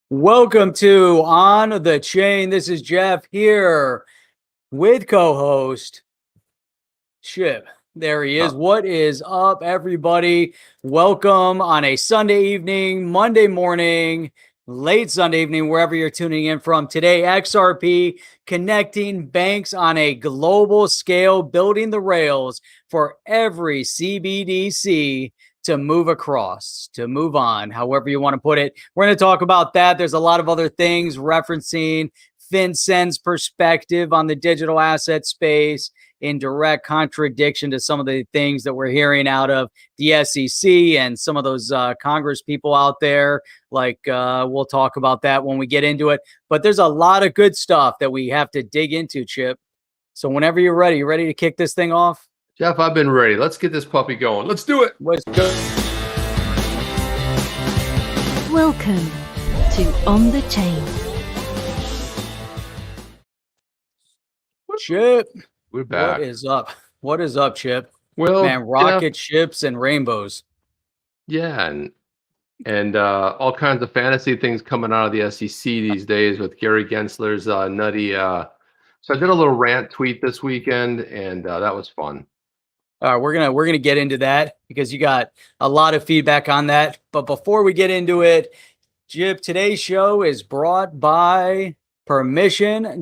Welcome to On the Chain. This is Jeff here with co-host Chip. There he is. What is up, everybody? Welcome on a Sunday evening, Monday morning, late Sunday evening, wherever you're tuning in from. Today, XRP connecting banks on a global scale, building the rails for every CBDC to move across, to move on, however you want to put it. We're going to talk about that. There's a lot of other things referencing FinCEN's perspective on the digital asset space in direct contradiction to some of the things that we're hearing out of the SEC and some of those Congress people out there. We'll talk about that when we get into it. But there's a lot of good stuff that we have to dig into, Chip. So whenever you're ready, you ready to kick this thing off? Jeff, I've been ready. Let's get this puppy going. Let's do it. Let's go. Welcome to On the Chain. Chip, we're back. What is up? What is up, Chip? Well, man, rocket ships and rainbows. Yeah, and all kinds of fantasy things coming out of the SEC these days with Gary Gensler's nutty. So I did a little rant tweet this weekend, and that was fun. All right, we're gonna get into that because you got a lot of feedback on that. But before we get into it, Chip, today's show is brought by permission.io.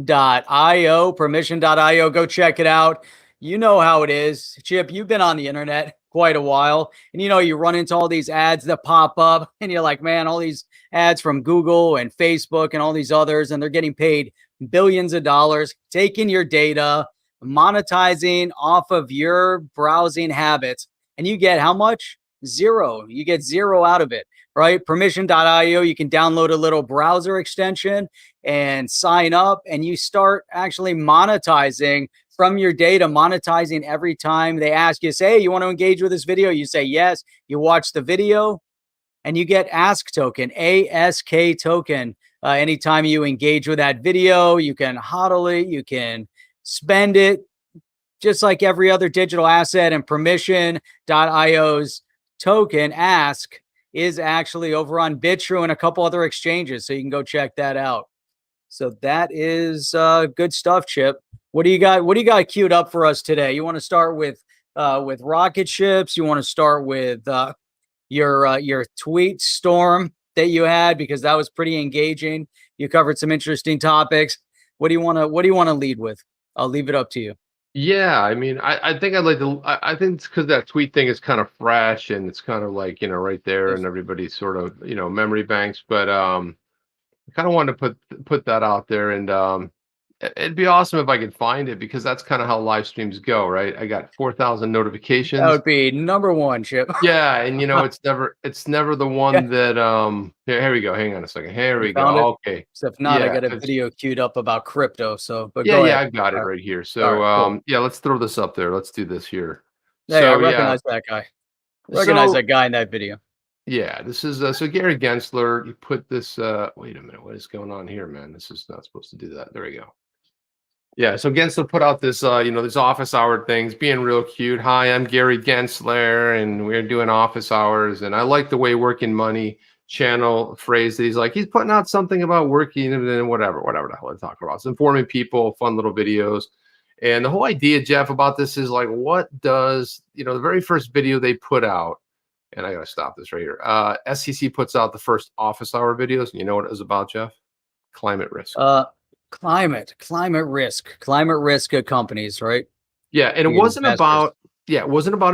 Permission.io. Go check it out. You know how it is. Chip, you've been on the internet quite a while, and you run into all these ads that pop up, and you're like, man, all these ads from Google and Facebook and all these others, and they're getting paid billions of dollars, taking your data, monetizing off of your browsing habits, and you get how much? Zero. You get zero out of it, right? Permission.io, you can download a little browser extension and sign up, and you start actually monetizing from your data, monetizing every time they ask you, say, hey, you want to engage with this video? You say yes, you watch the video, and you get ask token, ASK token. Anytime you engage with that video, you can hodl it, you can spend it just like every other digital asset. And permission.io's token ask is actually over on BitTrue and a couple other exchanges, so you can go check that out. So that is good stuff, Chip. What do you got queued up for us today? You want to start with rocket ships? You want to start with your tweet storm that you had, because that was pretty engaging. You covered some interesting topics. What do you want to lead with? I'll leave it up to you. Yeah, I mean, I think I'd like to. I think it's because that tweet thing is kind of fresh and it's kind of like right there, and everybody's sort of memory banks. But I kind of wanted to put that out there, and it'd be awesome if I could find it, because that's kind of how live streams go, right? I got 4,000 notifications. That would be number one, Chip. Yeah, and it's never the one that here we go. Hang on a second. Here we go. Okay. So if not, I got a video queued up about crypto. So but yeah, I've got it right here. So cool. Yeah, let's throw this up there. Let's do this here. Yeah, so, I recognize that guy. Recognize that guy in that video. Yeah, this is so Gary Gensler. You put this wait a minute, what is going on here, man? This is not supposed to do that. There we go. Yeah, so Gensler put out this, this office hour things, being real cute. Hi, I'm Gary Gensler, and we're doing office hours. And I like the way Working Money channel phrased it. He's putting out something about working and whatever the hell I talk about. It's informing people, fun little videos. And the whole idea, Jeff, about this is like, what does, the very first video they put out, and I got to stop this right here. SEC puts out the first office hour videos. And you know what it was about, Jeff? Climate risk. Climate risk companies, right? Yeah, and it wasn't about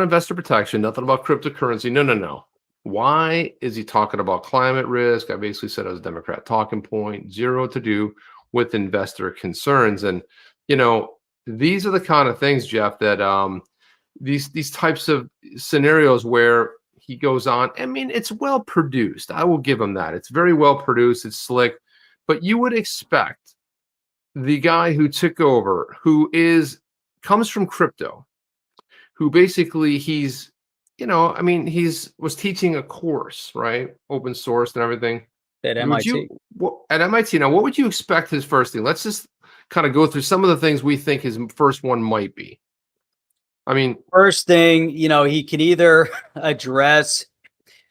investor protection, nothing about cryptocurrency. No. Why is he talking about climate risk? I basically said it was a Democrat talking point, zero to do with investor concerns. And these are the kind of things, Jeff, that these types of scenarios where he goes on. I mean, it's well produced. I will give him that. It's very well produced. It's slick, but you would expect the guy who took over, who comes from crypto, who basically was teaching a course, right? Open source and everything. At MIT. At MIT. Now, what would you expect his first thing? Let's just kind of go through some of the things we think his first one might be. I mean, first thing, he can either address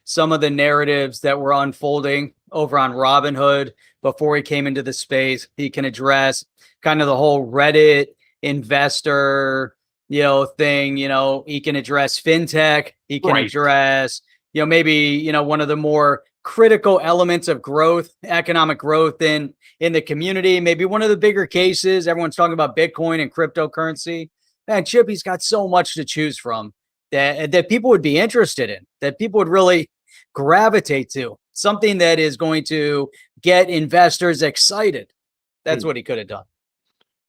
some of the narratives that were unfolding over on Robinhood before he came into the space. He can address kind of the whole Reddit investor, thing. He can address fintech. He can Right. address, maybe, one of the more critical elements of growth, economic growth in the community. Maybe one of the bigger cases. Everyone's talking about Bitcoin and cryptocurrency. Man, Chip, he's got so much to choose from that people would be interested in, that people would really gravitate to. Something that is going to get investors excited. That's what he could have done.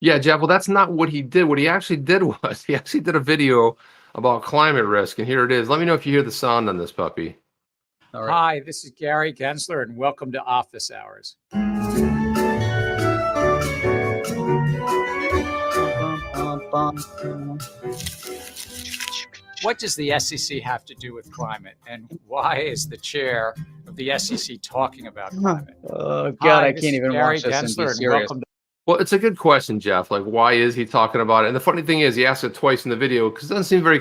Yeah, Jeff. Well, that's not what he did. What he actually did was he actually did a video about climate risk, and here it is. Let me know if you hear the sound on this puppy. All right. Hi, this is Gary Gensler, and welcome to Office Hours. What does the SEC have to do with climate, and why is the chair of the SEC talking about climate? Oh God, Hi, I this can't is even Gary watch this and be Gensler, and serious. welcome to Well, it's a good question, Jeff. Like, why is he talking about it? And the funny thing is, he asked it twice in the video because it doesn't seem very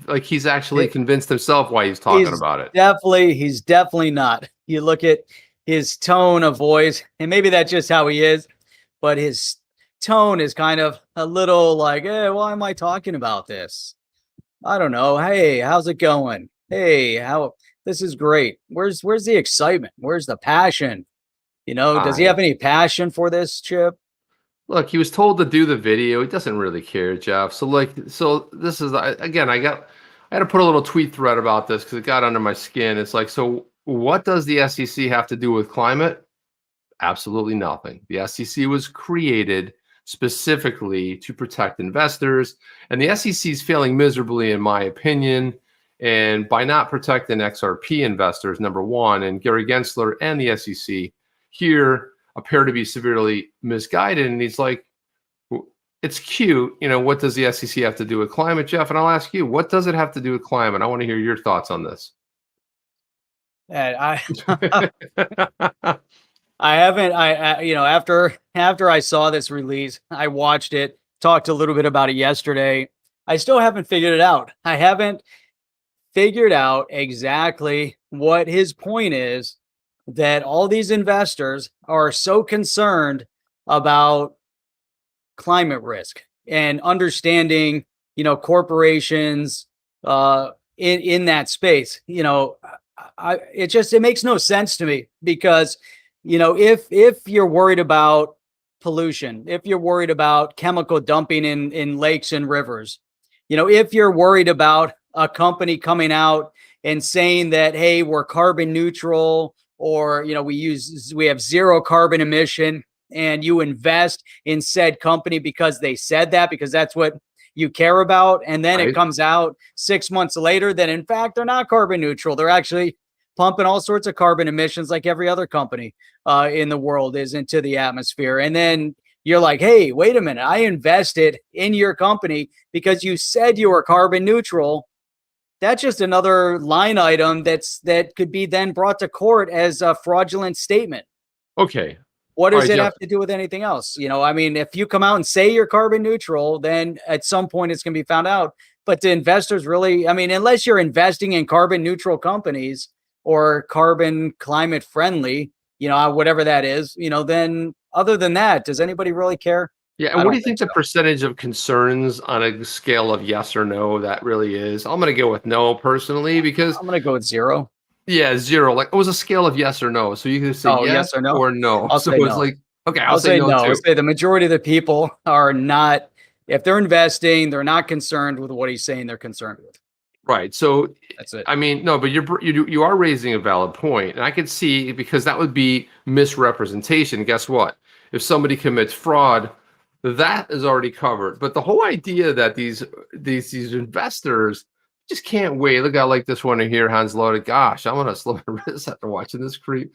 like he's actually convinced himself why he's talking about it. He's definitely not. You look at his tone of voice, and maybe that's just how he is, but his tone is kind of a little like, hey, why am I talking about this? I don't know. Hey, how's it going? Hey, this is great. Where's the excitement? Where's the passion? Does he have any passion for this, Chip? Look, he was told to do the video. He doesn't really care, Jeff. So this is again. I had to put a little tweet thread about this because it got under my skin. It's like, so what does the SEC have to do with climate? Absolutely nothing. The SEC was created specifically to protect investors, and the SEC is failing miserably, in my opinion. And by not protecting XRP investors, number one, and Gary Gensler and the SEC here appear to be severely misguided. And he's like, it's cute. What does the SEC have to do with climate, Jeff? And I'll ask you, what does it have to do with climate? I want to hear your thoughts on this. And I haven't, after I saw this release, I watched it, talked a little bit about it yesterday. I still haven't figured it out. I haven't figured out exactly what his point is, that all these investors are so concerned about climate risk and understanding, corporations in that space. It makes no sense to me because, if you're worried about pollution, if you're worried about chemical dumping in lakes and rivers, if you're worried about a company coming out and saying that, hey, we're carbon neutral, or, we have zero carbon emission, and you invest in said company because they said that, because that's what you care about. And then Right. It comes out 6 months later that in fact, they're not carbon neutral. They're actually pumping all sorts of carbon emissions like every other company in the world is into the atmosphere. And then you're like, hey, wait a minute. I invested in your company because you said you were carbon neutral. That's just another line item that could be then brought to court as a fraudulent statement. Okay. What does All right, it Jeff. have to do with anything else? If you come out and say you're carbon neutral, then at some point it's going to be found out. But the investors really, unless you're investing in carbon neutral companies or carbon climate friendly, whatever that is, then other than that, does anybody really care? Yeah, I and what don't do you think the percentage of concerns on a scale of yes or no that really is? I'm going to go with no personally because, I'm going to go with zero. yeah, zero. Like, it was a scale of yes or no. So you can say yes or no? or no. I'll So say it's no. like, okay, I'll say no. too. I'll say the majority of the people are not, if they're investing, they're not concerned with what he's saying they're concerned with. Right. So, That's it. no, but you are raising a valid point, and I could see, because that would be misrepresentation. Guess what? If somebody commits fraud, that is already covered. But the whole idea that these investors just can't wait. Look, I like this one here, Hans Loaded. Gosh, I'm gonna slow my wrist after watching this creep.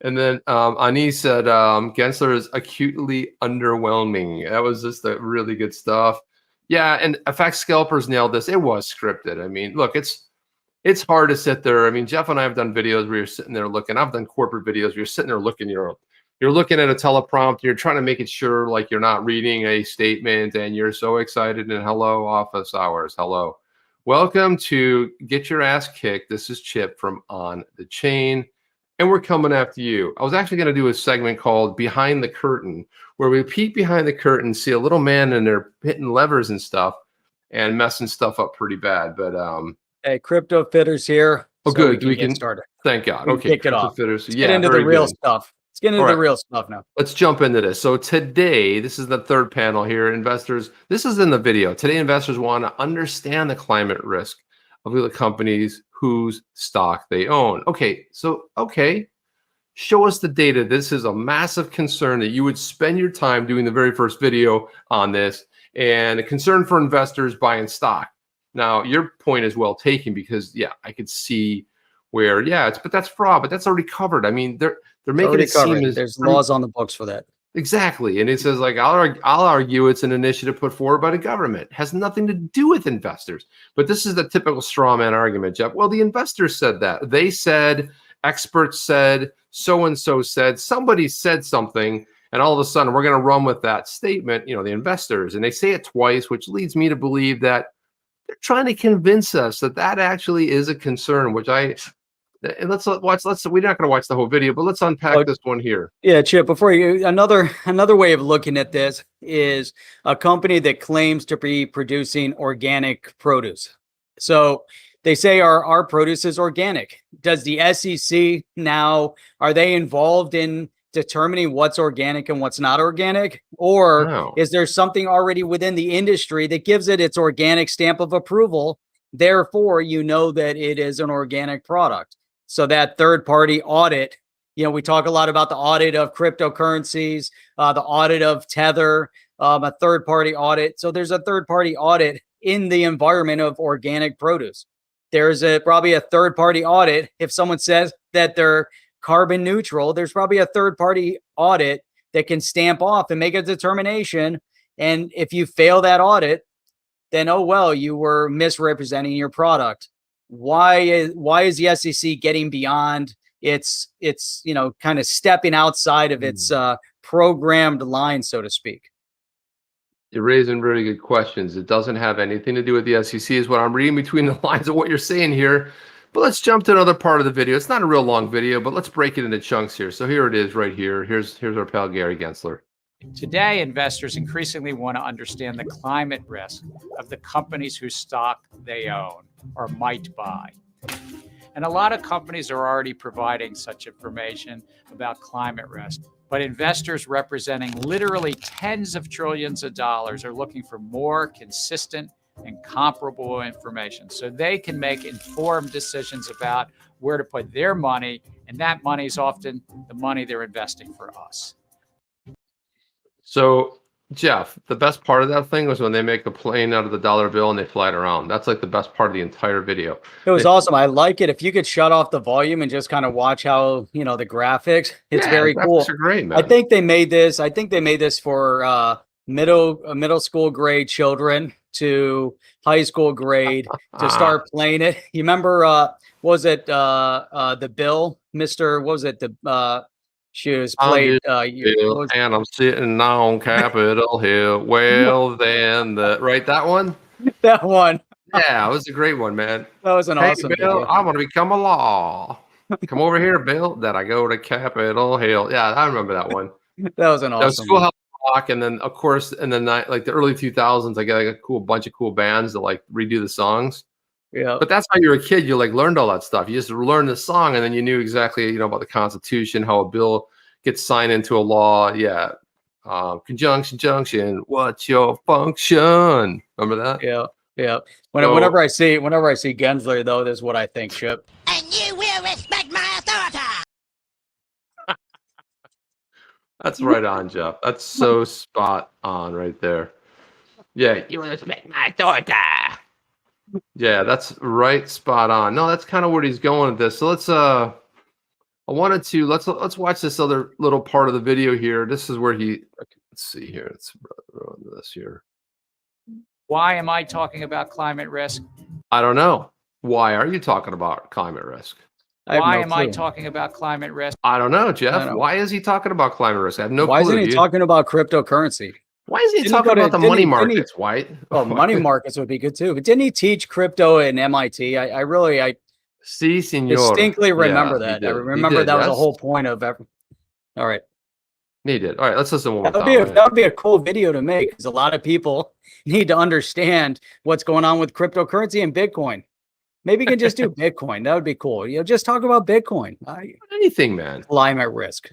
And then Ani said Gensler is acutely underwhelming. That was just a really good stuff. Yeah, and FX Scalpers nailed this. It was scripted. Look, it's hard to sit there. Jeff and I have done videos where you're sitting there looking. I've done corporate videos where you're sitting there looking. You're looking at a teleprompter. You're trying to make it sure like you're not reading a statement, and you're so excited. And hello, office hours. Hello, welcome to Get Your Ass Kicked. This is Chip from On the Chain. and we're coming after you. I was actually going to do a segment called Behind the Curtain, where we peek behind the curtain, see a little man in there hitting levers and stuff and messing stuff up pretty bad. But hey, crypto fitters here. oh, so good. We can get started. Thank God. We can Okay, kick it crypto off. fitters. Let's Yeah, get into the very real good. stuff. Let's get into All the right. real stuff now. Let's jump into this. So today, this is the third panel here. Investors, this is in the video. Today, investors want to understand the climate risk of the companies whose stock they own. Okay, show us the data. This is a massive concern that you would spend your time doing the very first video on this, and a concern for investors buying stock. Now, your point is well taken because, yeah, I could see where, yeah, but that's fraud, but that's already covered. I mean, they're making it seem as there's laws on the books for that. exactly, and it says like I'll argue it's an initiative put forward by the government. It has nothing to do with investors. But this is the typical straw man argument, Jeff. Well, the investors said that. They said, experts said, so and so said, somebody said something, and all of a sudden we're going to run with that statement. You know, the investors, and they say it twice, which leads me to believe that they're trying to convince us that that actually is a concern. Which and let's watch. We're not going to watch the whole video, but let's unpack this one here. Yeah, Chip, before you, another way of looking at this is a company that claims to be producing organic produce. So they say our produce is organic. Does the SEC now, are they involved in determining what's organic and what's not organic? Or No. is there something already within the industry that gives it its organic stamp of approval? Therefore, you know that it is an organic product. So that third-party audit, you know, we talk a lot about the audit of cryptocurrencies, the audit of Tether, a third-party audit. So there's a third-party audit in the environment of organic produce. There's probably a third-party audit. If someone says that they're carbon neutral, there's probably a third-party audit that can stamp off and make a determination. And if you fail that audit, then, oh, well, you were misrepresenting your product. Why is the SEC getting beyond its you know, kind of stepping outside of its programmed line, so to speak? You're raising really good questions. It doesn't have anything to do with the SEC, is what I'm reading between the lines of what you're saying here. But let's jump to another part of the video. It's not a real long video, but let's break it into chunks here. So here it is right here. Here's our pal Gary Gensler. Today, investors increasingly want to understand the climate risk of the companies whose stock they own or might buy. And a lot of companies are already providing such information about climate risk. But investors representing literally tens of trillions of dollars are looking for more consistent and comparable information so they can make informed decisions about where to put their money. And that money is often the money they're investing for us. So, Jeff, the best part of that thing was when they make a plane out of the dollar bill and they fly it around. That's like the best part of the entire video. It was awesome. I like it. If you could shut off the volume and just kind of watch how, you know, the graphics, it's very cool. Graphics are great, man. I think they made this for middle school grade children to high school grade to start playing it. You remember, was it the Bill, Mr. What was it? She was played. And I'm sitting on Capitol Hill. Well, then that one. That one. Yeah, it was a great one, man. That was an awesome Bill, video. I want to become a law. Come over here, Bill. That I go to Capitol Hill. Yeah, I remember that one. That was an awesome. Schoolhouse Rock, and then of course, in the like the early 2000s, I got like a bunch of cool bands that like redo the songs. Yeah. But that's how you're a kid. You like learned all that stuff. You just learned the song, and then you knew exactly, you know, about the Constitution, how a bill gets signed into a law. Yeah. Conjunction, junction. What's your function? Remember that? Yeah. Yeah. Whenever I see Gensler, though, this is what I think, Chip. And you will respect my authority. That's right on, Jeff. That's so spot on right there. Yeah. You will respect my authority. Yeah, that's right, spot on. No, that's kind of where he's going with this. So let's let's watch this other little part of the video here. This is where let's see here. Let's run this here. Why am I talking about climate risk? I don't know. Why are you talking about climate risk? Why am I talking about climate risk? I don't know, Jeff. Why is he talking about climate risk? I have no clue. Why isn't he talking about cryptocurrency? Why is he talking about the money markets, White? Well, money markets would be good too. But didn't he teach crypto in MIT? I Si, senor. Distinctly remember Yeah, he that. I did. He remember did, that was the yes. whole point of every. All right. He did. All right, let's listen to one That more would time. that would be a cool video to make, because a lot of people need to understand what's going on with cryptocurrency and Bitcoin. Maybe you can just do Bitcoin. That would be cool. Just talk about Bitcoin. Anything, man. Climate risk.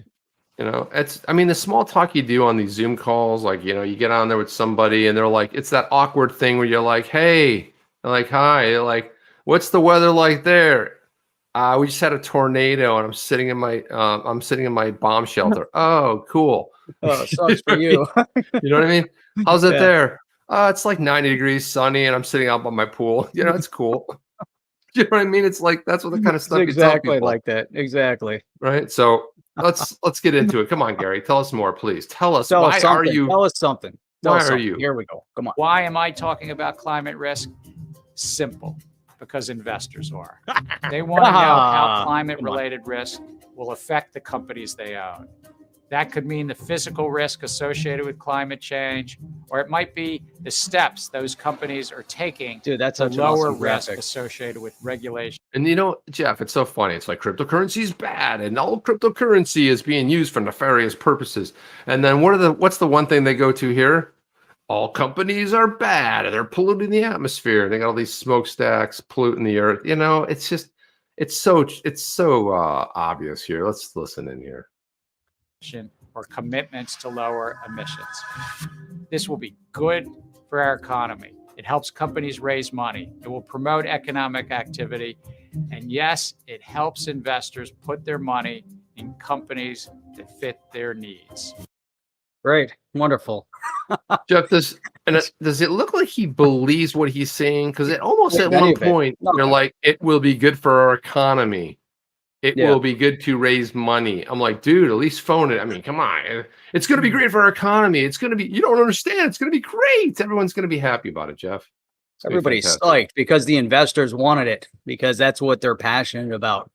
I mean, the small talk you do on these Zoom calls, like, you get on there with somebody and they're like, it's that awkward thing where you're like, hey, they're like, hi, they're like, what's the weather like there? We just had a tornado and I'm sitting in my bomb shelter. Oh, cool. Oh, sucks for you. You know what I mean? How's it Yeah. there? It's like 90 degrees, sunny, and I'm sitting out by my pool. It's cool. You know what I mean? It's like, that's what the kind of stuff It's you tell exactly people. like that. Exactly. Right. So let's get into it. Come on, Gary. Tell us more, please. Tell us, Tell us why something. are you? Tell us something. Tell Why us are something. you? Here we go. Come on. Why am I talking about climate risk? Simple, because investors are. They want to know how climate-related risk will affect the companies they own. That could mean the physical risk associated with climate change, or it might be the steps those companies are taking Dude, that's to such an lower awesome risk graphic. associated with regulation. And Jeff, it's so funny. It's like cryptocurrency is bad, and all cryptocurrency is being used for nefarious purposes. And then what's the one thing they go to here? All companies are bad, and they're polluting the atmosphere. They got all these smokestacks polluting the earth. It's so obvious here. Let's listen in here. Or commitments to lower emissions. This will be good for our economy. It helps companies raise money. It will promote economic activity. And yes, it helps investors put their money in companies that fit their needs. Great. Wonderful. Jeff, does it look like he believes what he's saying? Because it almost at Many one of it. point, No. you're like, it will be good for our economy. It Yeah. will be good to raise money. I'm like, dude, at least phone it. I mean, come on. It's going to be great for our economy. It's going to be, you don't understand. It's going to be great. Everyone's going to be happy about it, Jeff. Everybody's psyched because the investors wanted it, because that's what they're passionate about.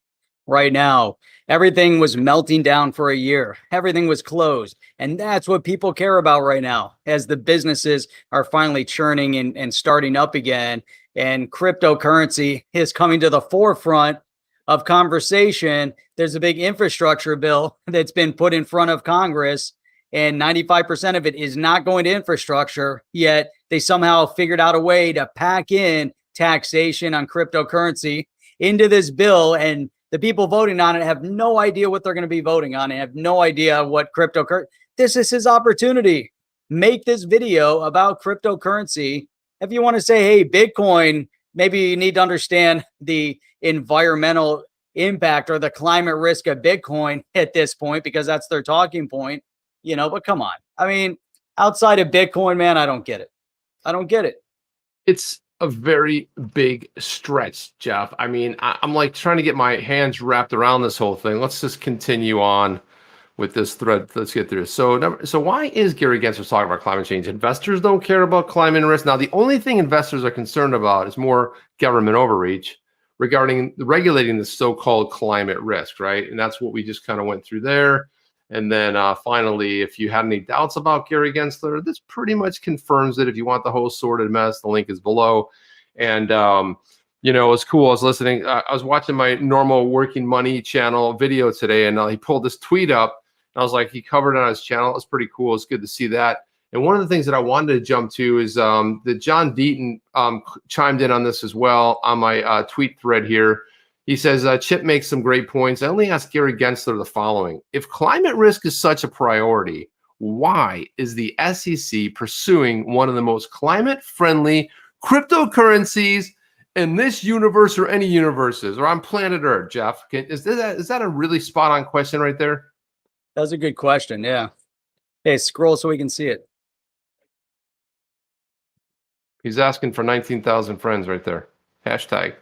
Right now, everything was melting down for a year. Everything was closed. And that's what people care about right now, as the businesses are finally churning and starting up again. And cryptocurrency is coming to the forefront of conversation. There's a big infrastructure bill that's been put in front of Congress, and 95% of it is not going to infrastructure, yet they somehow figured out a way to pack in taxation on cryptocurrency into this bill. And the people voting on it have no idea what they're going to be voting on, and have no idea what cryptocurrency. This is his opportunity. Make this video about cryptocurrency. If you want to say, hey, Bitcoin, maybe you need to understand the environmental impact or the climate risk of Bitcoin at this point, because that's their talking point, but come on. I mean, outside of Bitcoin, man, I don't get it. I don't get it. It's a very big stretch, Jeff. I mean, I'm like trying to get my hands wrapped around this whole thing. Let's just continue on with this thread. Let's get through. So why is Gary Gensler talking about climate change? Investors don't care about climate risk. Now, the only thing investors are concerned about is more government overreach regarding regulating the so-called climate risk, right? And that's what we just kind of went through there. And then finally, if you had any doubts about Gary Gensler, this pretty much confirms it. If you want the whole sorted mess, the link is below. And it was cool. I was listening. I was watching my normal Working Money channel video today, and he pulled this tweet up. And I was like, he covered it on his channel. It was pretty cool. It's good to see that. And one of the things that I wanted to jump to is that John Deaton chimed in on this as well on my tweet thread here. He says, Chip makes some great points. I only asked Gary Gensler the following. If climate risk is such a priority, why is the SEC pursuing one of the most climate-friendly cryptocurrencies in this universe or any universes or on planet Earth, Jeff? Is that a really spot-on question right there? That's a good question, yeah. Hey, scroll so we can see it. He's asking for 19,000 friends right there. Hashtag.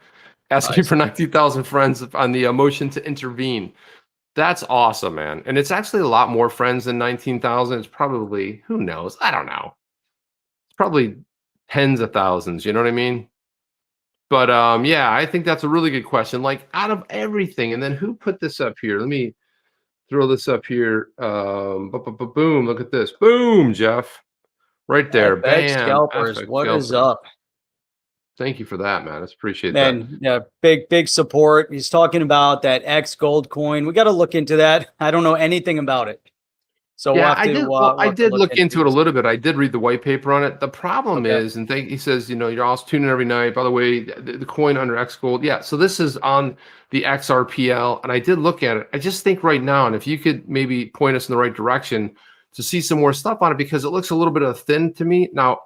Asking for 19,000 friends on the motion to intervene. That's awesome, man. And it's actually a lot more friends than 19,000. It's probably, who knows? I don't know. It's probably tens of thousands. You know what I mean? But yeah, I think that's a really good question. Like, out of everything, and then who put this up here? Let me throw this up here. Boom! Look at this. Boom, Jeff. Right there. FX Bam. scalpers. FX What is scalpers. up? Thank you for that, man. I appreciate that. And yeah, big support. He's talking about that X gold coin. We got to look into that. I don't know anything about it. So Yeah, we'll have I to, did. we'll Well, I have to did look into it a this. little bit. I did read the white paper on it. The problem Okay. is, and he says, you're also tuning every night. By the way, the coin under X Gold. Yeah, so this is on the XRPL, and I did look at it. I just think right now, and if you could maybe point us in the right direction to see some more stuff on it, because it looks a little bit of thin to me. Now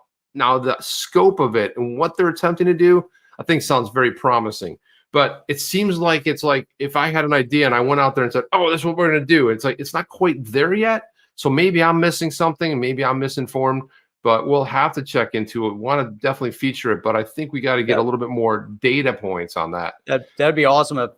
the scope of it and what they're attempting to do, I think sounds very promising. But it seems like it's like if I had an idea and I went out there and said, "Oh, this is what we're going to do," it's like it's not quite there yet. So maybe I'm missing something, maybe I'm misinformed, but we'll have to check into it. We want to definitely feature it, but I think we got to get a little bit more data points on that. That'd be awesome if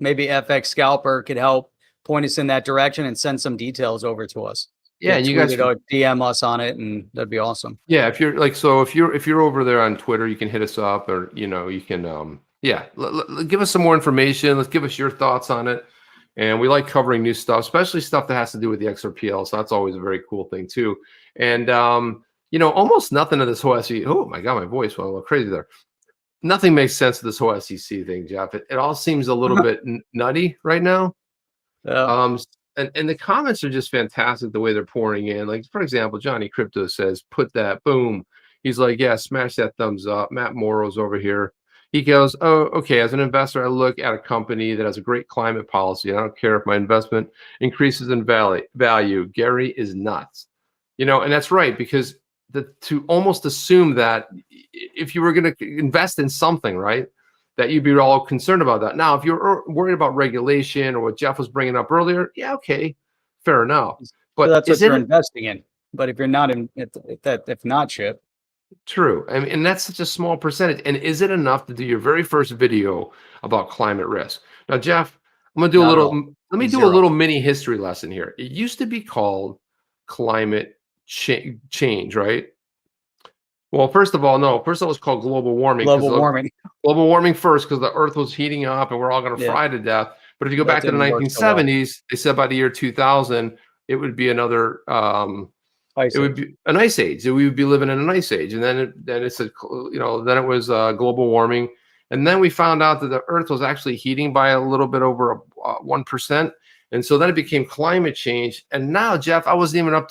maybe FX Scalper could help point us in that direction and send some details over to us. Yeah, and you guys can DM us on it, and that'd be awesome. Yeah, if you're like, so if you're over there on Twitter, you can hit us up, or you can give us some more information. Let's give us your thoughts on it. And we like covering new stuff, especially stuff that has to do with the XRPL. So that's always a very cool thing too. And almost nothing of this whole SEC. Oh my God, my voice went a little crazy there. Nothing makes sense of this whole SEC thing, Jeff. It all seems a little bit nutty right now. Yeah. And the comments are just fantastic the way they're pouring in. Like, for example, Johnny Crypto says, "Put that, boom." He's like, "Yeah, smash that thumbs up." Matt Morrow's over here. He goes, "Oh, okay. As an investor, I look at a company that has a great climate policy. I don't care if my investment increases in value. Gary is nuts." And that's right, because to almost assume that if you were going to invest in something, right, that you'd be all concerned about that. Now, if you're worried about regulation or what Jeff was bringing up earlier, yeah, okay, fair enough. But so that's what you're investing in. But if you're not if not, Chip. True. I mean, and that's such a small percentage. And is it enough to do your very first video about climate risk? Now, Jeff, I'm going to do let me do a little mini history lesson here. It used to be called climate change, right? Well, first of all, no. First of all, it was called global warming. Global warming first, because the Earth was heating up and we're all going to fry to death. But if you go back to the 1970s, they said by the year 2000, it would be another it would be an ice age. We would be living in an ice age, and then it said, then it was global warming, and then we found out that the Earth was actually heating by a little bit over 1%, and so then it became climate change. And now, Jeff, I wasn't even up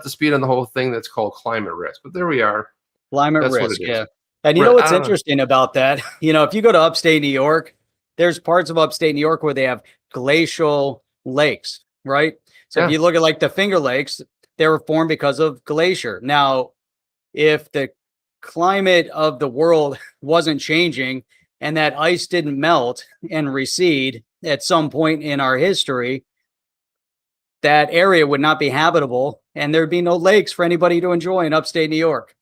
to speed on the whole thing that's called climate risk, but there we are. Climate risk, yeah. And you know what's interesting about that? If you go to upstate New York, there's parts of upstate New York where they have glacial lakes, right? So if you look at like the Finger Lakes, they were formed because of glacier. Now, if the climate of the world wasn't changing and that ice didn't melt and recede at some point in our history, that area would not be habitable and there'd be no lakes for anybody to enjoy in upstate New York.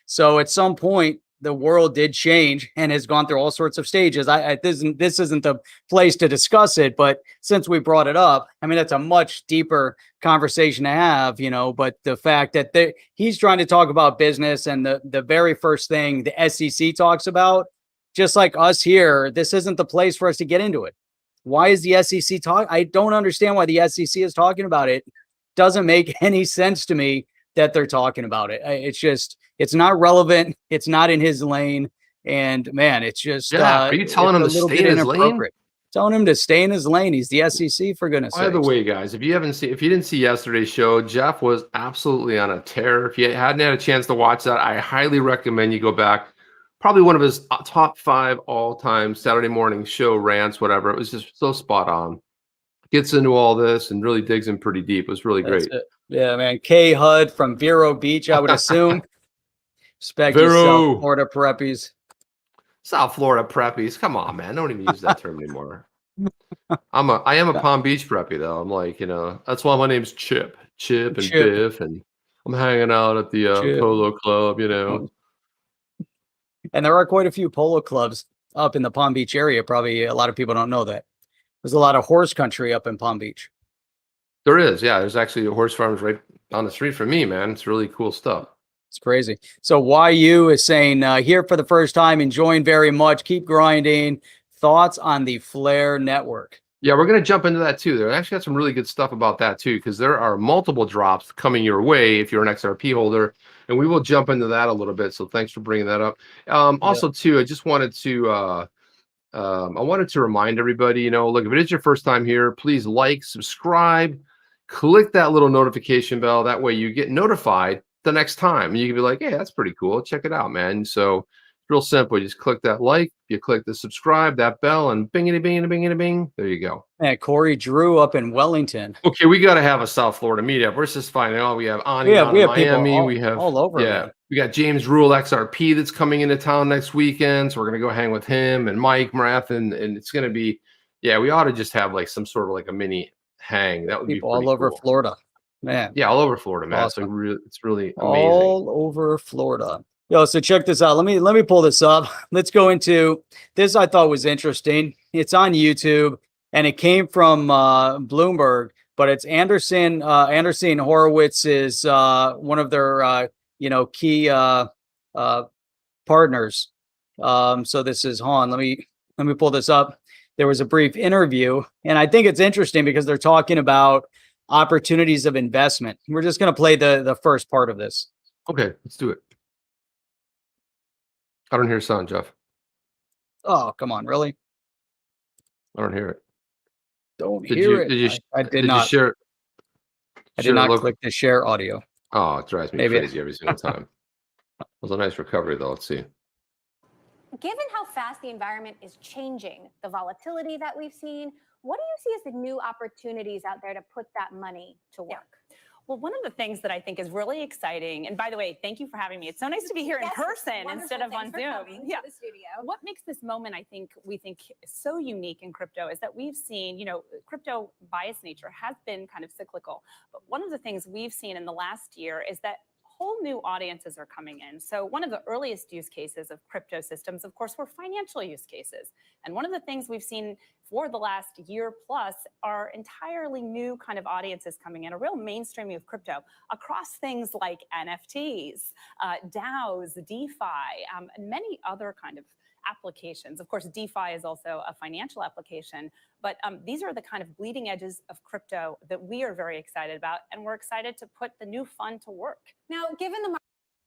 So at some point, the world did change and has gone through all sorts of stages. This isn't the place to discuss it, but since we brought it up, I mean, that's a much deeper conversation to have, but the fact that he's trying to talk about business, and the very first thing the SEC talks about, just like us here, this isn't the place for us to get into it. Why is the SEC I don't understand why the SEC is talking about it. Doesn't make any sense to me that they're talking about it. It's not relevant. It's not in his lane. And man, it's just, are you telling him to stay in his lane? Telling him to stay in his lane. He's the SEC, for goodness sake. By the way, guys, if you didn't see yesterday's show, Jeff was absolutely on a tear. If you hadn't had a chance to watch that, I highly recommend you go back. Probably one of his top 5 all-time Saturday morning show rants, whatever. It was just so spot on. Gets into all this and really digs in pretty deep. It was really great. Yeah, man. K Hud from Vero Beach, I would assume. Respect yourself, Florida preppies. South Florida preppies. Come on, man. Don't even use that term anymore. I am a Palm Beach preppy, though. I'm like, that's why my name's Chip and Biff, and I'm hanging out at the Polo Club, And there are quite a few polo clubs up in the Palm Beach area. Probably a lot of people don't know that. There's a lot of horse country up in Palm Beach. There is, yeah. There's actually horse farms right down the street from me, man. It's really cool stuff. It's crazy. So YU is saying, here for the first time, enjoying very much. Keep grinding. Thoughts on the Flare network? Yeah, we're going to jump into that too. There actually got some really good stuff about that too, because there are multiple drops coming your way if you're an XRP holder, and we will jump into that a little bit. So thanks for bringing that up. Also too, I just wanted to remind everybody, look, if it is your first time here, please like, subscribe, click that little notification bell. That way you get notified the next time. You can be like, hey, that's pretty cool. Check it out, man. So real simple. You just click that like, you click the subscribe, that bell, and bingity, bingity, bingity, bing. There you go. Man, Corey Drew up in Wellington. Okay, we got to have a South Florida meetup. We're just finding out. We have Ani We have Miami. people We have all over. Yeah, Man. we got James Rule XRP that's coming into town next weekend. So we're gonna go hang with him and Mike Marath, and it's gonna be, yeah, we ought to just have like some sort of like a mini hang. That would People be all over cool. Florida, man. Yeah, all over Florida, man. Awesome. So it's really amazing. All over Florida. Yo, so check this out. Let me pull this up. Let's go into this. I thought was interesting. It's on YouTube, and it came from Bloomberg, but it's Andreessen Horowitz's one of their key partners. So this is Han. Let me pull this up. There was a brief interview, and I think it's interesting because they're talking about opportunities of investment. We're just going to play the first part of this. Okay, let's do it. I don't hear sound, Jeff. Oh, come on, really? I don't hear it. Don't hear it. I did not. Share, I did not click the share audio. Oh, it drives me crazy every single time. It was a nice recovery, though. Let's see. Given how fast the environment is changing, the volatility that we've seen, what do you see as the new opportunities out there to put that money to work? Well, one of the things that I think is really exciting, and by the way, thank you for having me. It's so nice to be here in person instead of on Zoom. Yeah. The studio. What makes this moment, we think so unique in crypto is that we've seen, crypto by its nature has been kind of cyclical. But one of the things we've seen in the last year is that whole new audiences are coming in. So one of the earliest use cases of crypto systems, of course, were financial use cases. And one of the things we've seen for the last year plus are entirely new kind of audiences coming in, a real mainstreaming of crypto across things like NFTs, DAOs, DeFi, and many other kind of applications. Of course, DeFi is also a financial application, but these are the kind of bleeding edges of crypto that we are very excited about, and we're excited to put the new fund to work. Now, given the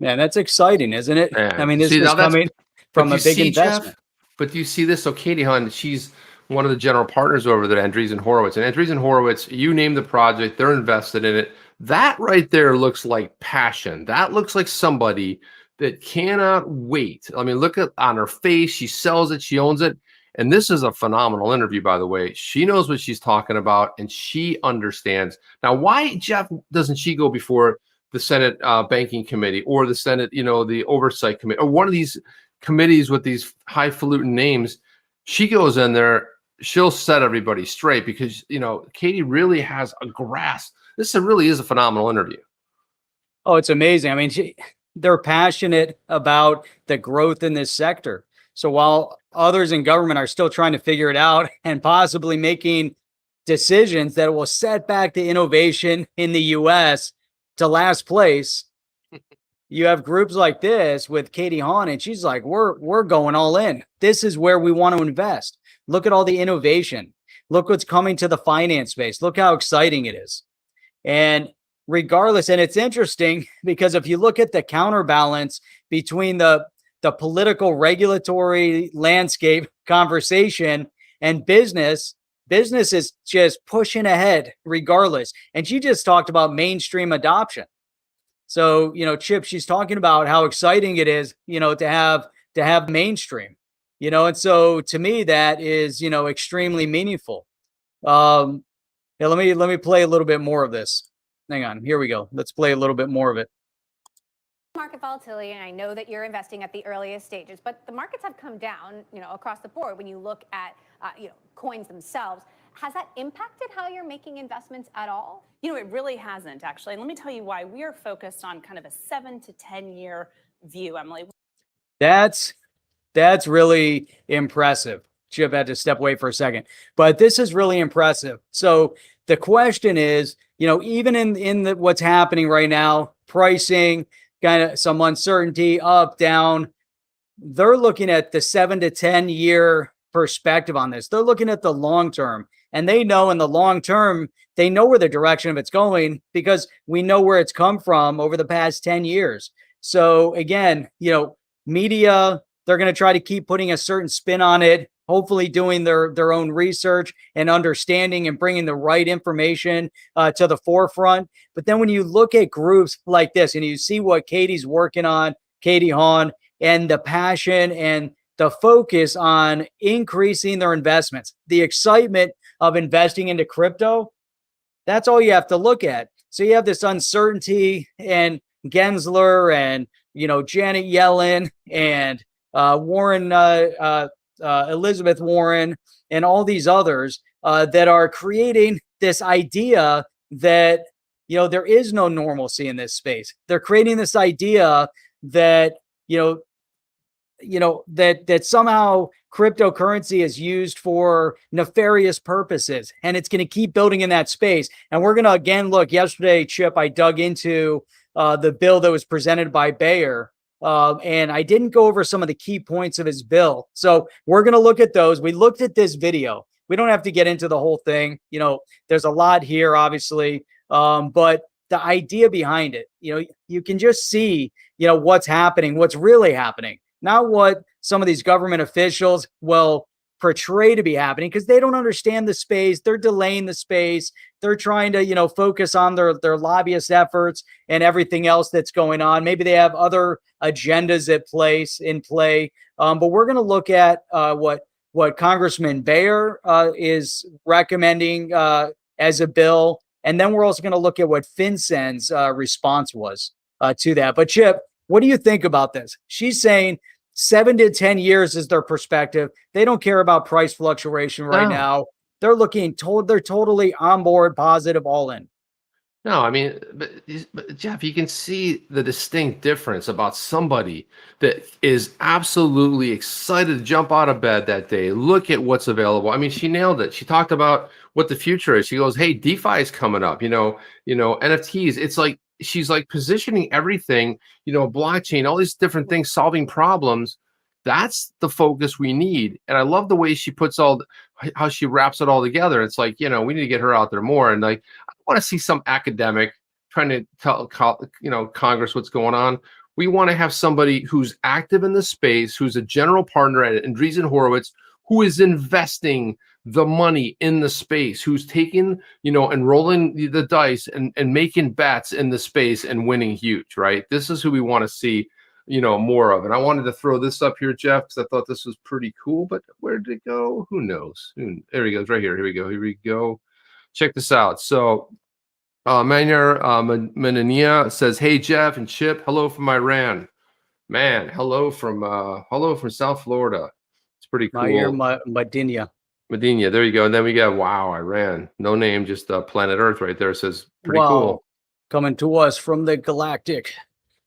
Man, that's exciting, isn't it? Man. I mean, this is coming from a big investment. Jeff, but do you see this? So Katie Hunt, she's one of the general partners over there, Andreessen Horowitz. And Andreessen Horowitz, you name the project, they're invested in it. That right there looks like passion. That looks like somebody that cannot wait. I mean, look at on her face. She sells it. She owns it. And this is a phenomenal interview, by the way. She knows what she's talking about, and she understands. Now, why, Jeff, doesn't she go before the Senate Banking Committee or the Senate, the Oversight Committee, or one of these committees with these highfalutin names? She goes in there. She'll set everybody straight because, Katie really has a grasp. This really is a phenomenal interview. Oh, it's amazing. I mean, they're passionate about the growth in this sector. So while others in government are still trying to figure it out and possibly making decisions that will set back the innovation in the U.S. to last place, you have groups like this with Katie Hahn, and she's like, we're going all in. This is where we want to invest. Look at all the innovation. Look what's coming to the finance space. Look how exciting it is. And regardless, and it's interesting because if you look at the counterbalance between the political regulatory landscape conversation and business is just pushing ahead regardless. And she just talked about mainstream adoption. So, Chip, she's talking about how exciting it is, to have mainstream, and so to me, that is, extremely meaningful. Yeah, let me play a little bit more of this. Hang on. Here we go. Let's play a little bit more of it. Market volatility, and I know that you're investing at the earliest stages, but the markets have come down, across the board when you look at, coins themselves. Has that impacted how you're making investments at all? It really hasn't, actually. And let me tell you why. We are focused on kind of a 7 to 10 year view, Emily. That's really impressive. Chip had to step away for a second, but this is really impressive. So the question is, even in what's happening right now, pricing, kind of some uncertainty, up, down, they're looking at the 7 to 10 year perspective on this. They're looking at the long term, and they know in the long term, they know where the direction of it's going because we know where it's come from over the past 10 years. So again, media, they're going to try to keep putting a certain spin on it, hopefully doing their own research and understanding and bringing the right information to the forefront. But then when you look at groups like this and you see what Katie's working on, Katie Haun, and the passion and the focus on increasing their investments, the excitement of investing into crypto, that's all you have to look at. So you have this uncertainty, and Gensler and, Janet Yellen and Warren, Elizabeth Warren, and all these others that are creating this idea that, there is no normalcy in this space. They're creating this idea that, that somehow cryptocurrency is used for nefarious purposes, and it's going to keep building in that space. And we're going to, again, look, yesterday, Chip, I dug into the bill that was presented by Bayer, and I didn't go over some of the key points of his bill. So we're going to look at those. We looked at this video. We don't have to get into the whole thing. There's a lot here, obviously, but the idea behind it, you can just see, what's happening, what's really happening. Not what some of these government officials will portray to be happening, because they don't understand the space. They're delaying the space. They're trying to, focus on their lobbyist efforts and everything else that's going on. Maybe they have other agendas in play. But we're going to look at what Congressman Bayer is recommending as a bill. And then we're also going to look at what FinCEN's response was to that. But Chip, what do you think about this? She's saying 7 to 10 years is their perspective. They don't care about price fluctuation right now. They're they're totally on board, positive, all in. No, I mean, but Jeff, you can see the distinct difference about somebody that is absolutely excited to jump out of bed that day, look at what's available. I mean, she nailed it. She talked about what the future is. She goes, hey, DeFi is coming up, NFTs. It's like, she's like positioning everything, blockchain, all these different things, solving problems. That's the focus we need. And I love the way she puts how she wraps it all together. It's like, we need to get her out there more. And like, I want to see some academic trying to tell, Congress what's going on. We want to have somebody who's active in the space, who's a general partner at Andreessen Horowitz, who is investing the money in the space, who's taking, and rolling the dice and making bets in the space and winning huge, right? This is who we want to see, more of. And I wanted to throw this up here, Jeff, because I thought this was pretty cool, but where did it go? Who knows? There he goes, right here. Here we go. Check this out. So Manyar Menania says, hey, Jeff and Chip, hello from Iran. Man, hello from South Florida. It's pretty cool. Medina, there you go. And then we got, wow, Iran. No name, just planet Earth right there. It says pretty cool. Coming to us from the galactic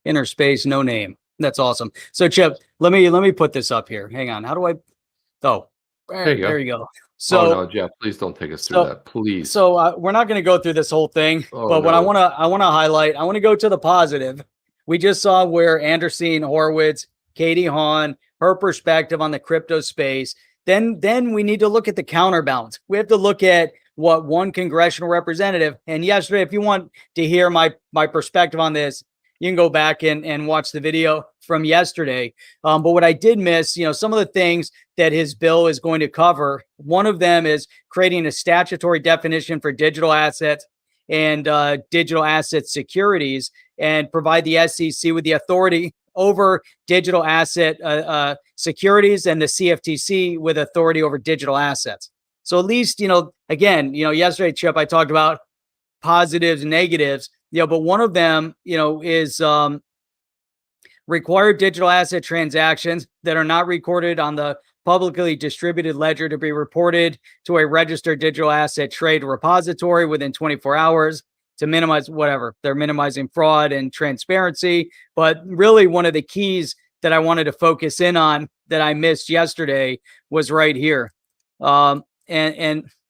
inner space, no name. That's awesome. So Chip, let me put this up here. Hang on. How do I? Oh, there you go. So no, Jeff, please don't take us through that, please. So we're not going to go through this whole thing, but what I want to highlight, I want to go to the positive. We just saw where Andreessen Horowitz, Katie Haun, her perspective on the crypto space. Then we need to look at the counterbalance. We have to look at what one congressional representative, and yesterday, if you want to hear my perspective on this, you can go back and watch the video from yesterday. But what I did miss, some of the things that his bill is going to cover, one of them is creating a statutory definition for digital assets and digital asset securities, and provide the SEC with the authority over digital asset securities, and the CFTC with authority over digital assets. So at least, again, yesterday, Chip, I talked about positives, negatives, but one of them, is required digital asset transactions that are not recorded on the publicly distributed ledger to be reported to a registered digital asset trade repository within 24 hours to minimize whatever. They're minimizing fraud and transparency. But really, one of the keys that I wanted to focus in on that I missed yesterday was right here. And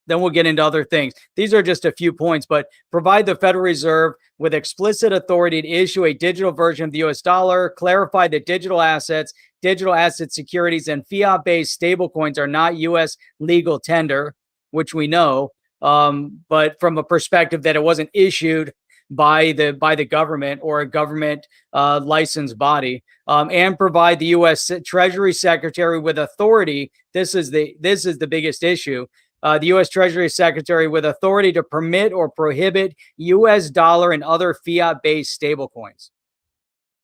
then we'll get into other things. These are just a few points, but provide the Federal Reserve with explicit authority to issue a digital version of the US dollar, clarify that digital assets, digital asset securities, and fiat-based stablecoins are not US legal tender, which we know, but from a perspective that it wasn't issued by the government or a government licensed body, and provide the U.S. Treasury Secretary with authority. This is the biggest issue. The U.S. Treasury Secretary with authority to permit or prohibit U.S. dollar and other fiat-based stablecoins.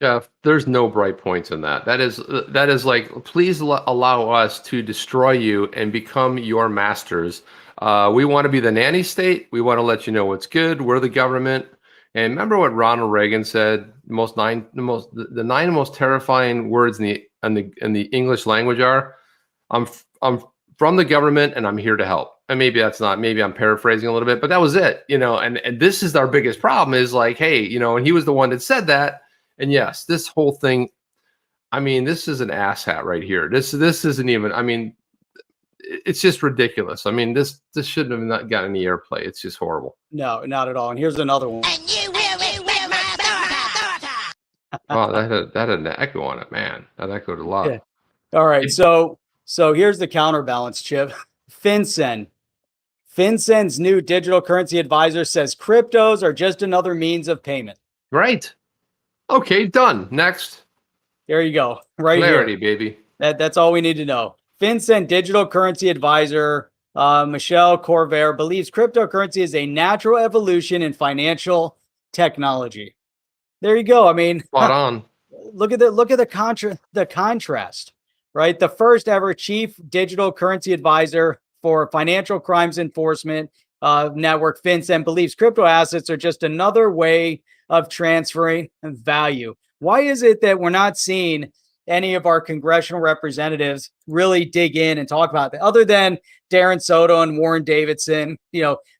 Jeff, there's no bright points in that. That is like, please allow us to destroy you and become your masters. We want to be the nanny state. We want to let you know what's good. We're the government. And remember what Ronald Reagan said: the nine most terrifying words in the English language are, I'm from the government and I'm here to help. And maybe I'm paraphrasing a little bit, but that was it, and this is our biggest problem is like, hey, and he was the one that said that. And yes, this whole thing, I mean, this is an asshat right here. This isn't even, I mean, it's just ridiculous. I mean, this shouldn't have not got any airplay. It's just horrible. No, not at all. And here's another one. And you will respect my authority. Oh, that had an echo on it, man. That echoed a lot. Yeah. All right. So here's the counterbalance, Chip. FinCEN. FinCEN's new digital currency advisor says cryptos are just another means of payment. Right. Okay, done. Next. There you go. Right Clarity, here. baby. That's all we need to know. FinCEN digital currency advisor Michelle Corvair believes cryptocurrency is a natural evolution in financial technology. There you go. I mean, Spot on. Look at the contrast, right? The first ever chief digital currency advisor for financial crimes enforcement network FinCEN believes crypto assets are just another way of transferring value. Why is it that we're not seeing any of our congressional representatives really dig in and talk about that, other than Darren Soto and Warren Davidson,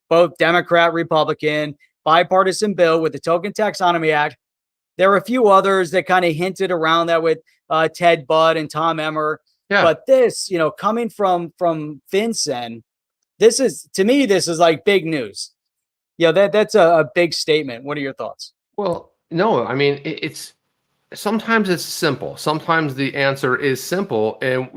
both Democrat, Republican, bipartisan bill with the Token Taxonomy Act? There are a few others that kind of hinted around that with Ted Budd and Tom Emmer. Yeah. But this, coming from FinCEN, this is like big news. That's a big statement. What are your thoughts? Well, no, I mean, sometimes it's simple. Sometimes the answer is simple. And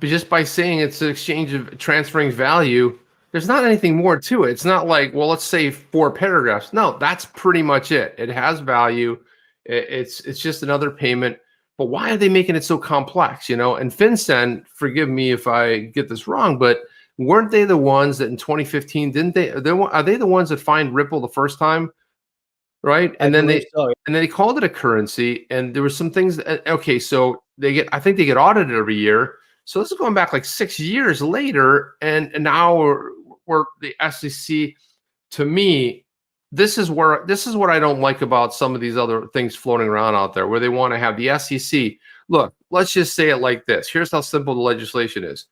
just by saying it's an exchange of transferring value, there's not anything more to it. It's not like, well, let's say 4 paragraphs. No, that's pretty much it. It has value. It's just another payment. But why are they making it so complex? And FinCEN, forgive me if I get this wrong, but weren't they the ones that in 2015, are they the ones that fined Ripple the first time? Right. And then they called it a currency, and there were some things okay, so I think they get audited every year. So this is going back like 6 years later, and now we're the SEC. To me, this is what I don't like about some of these other things floating around out there, where they want to have the SEC. Look, let's just say it like this. Here's how simple the legislation is.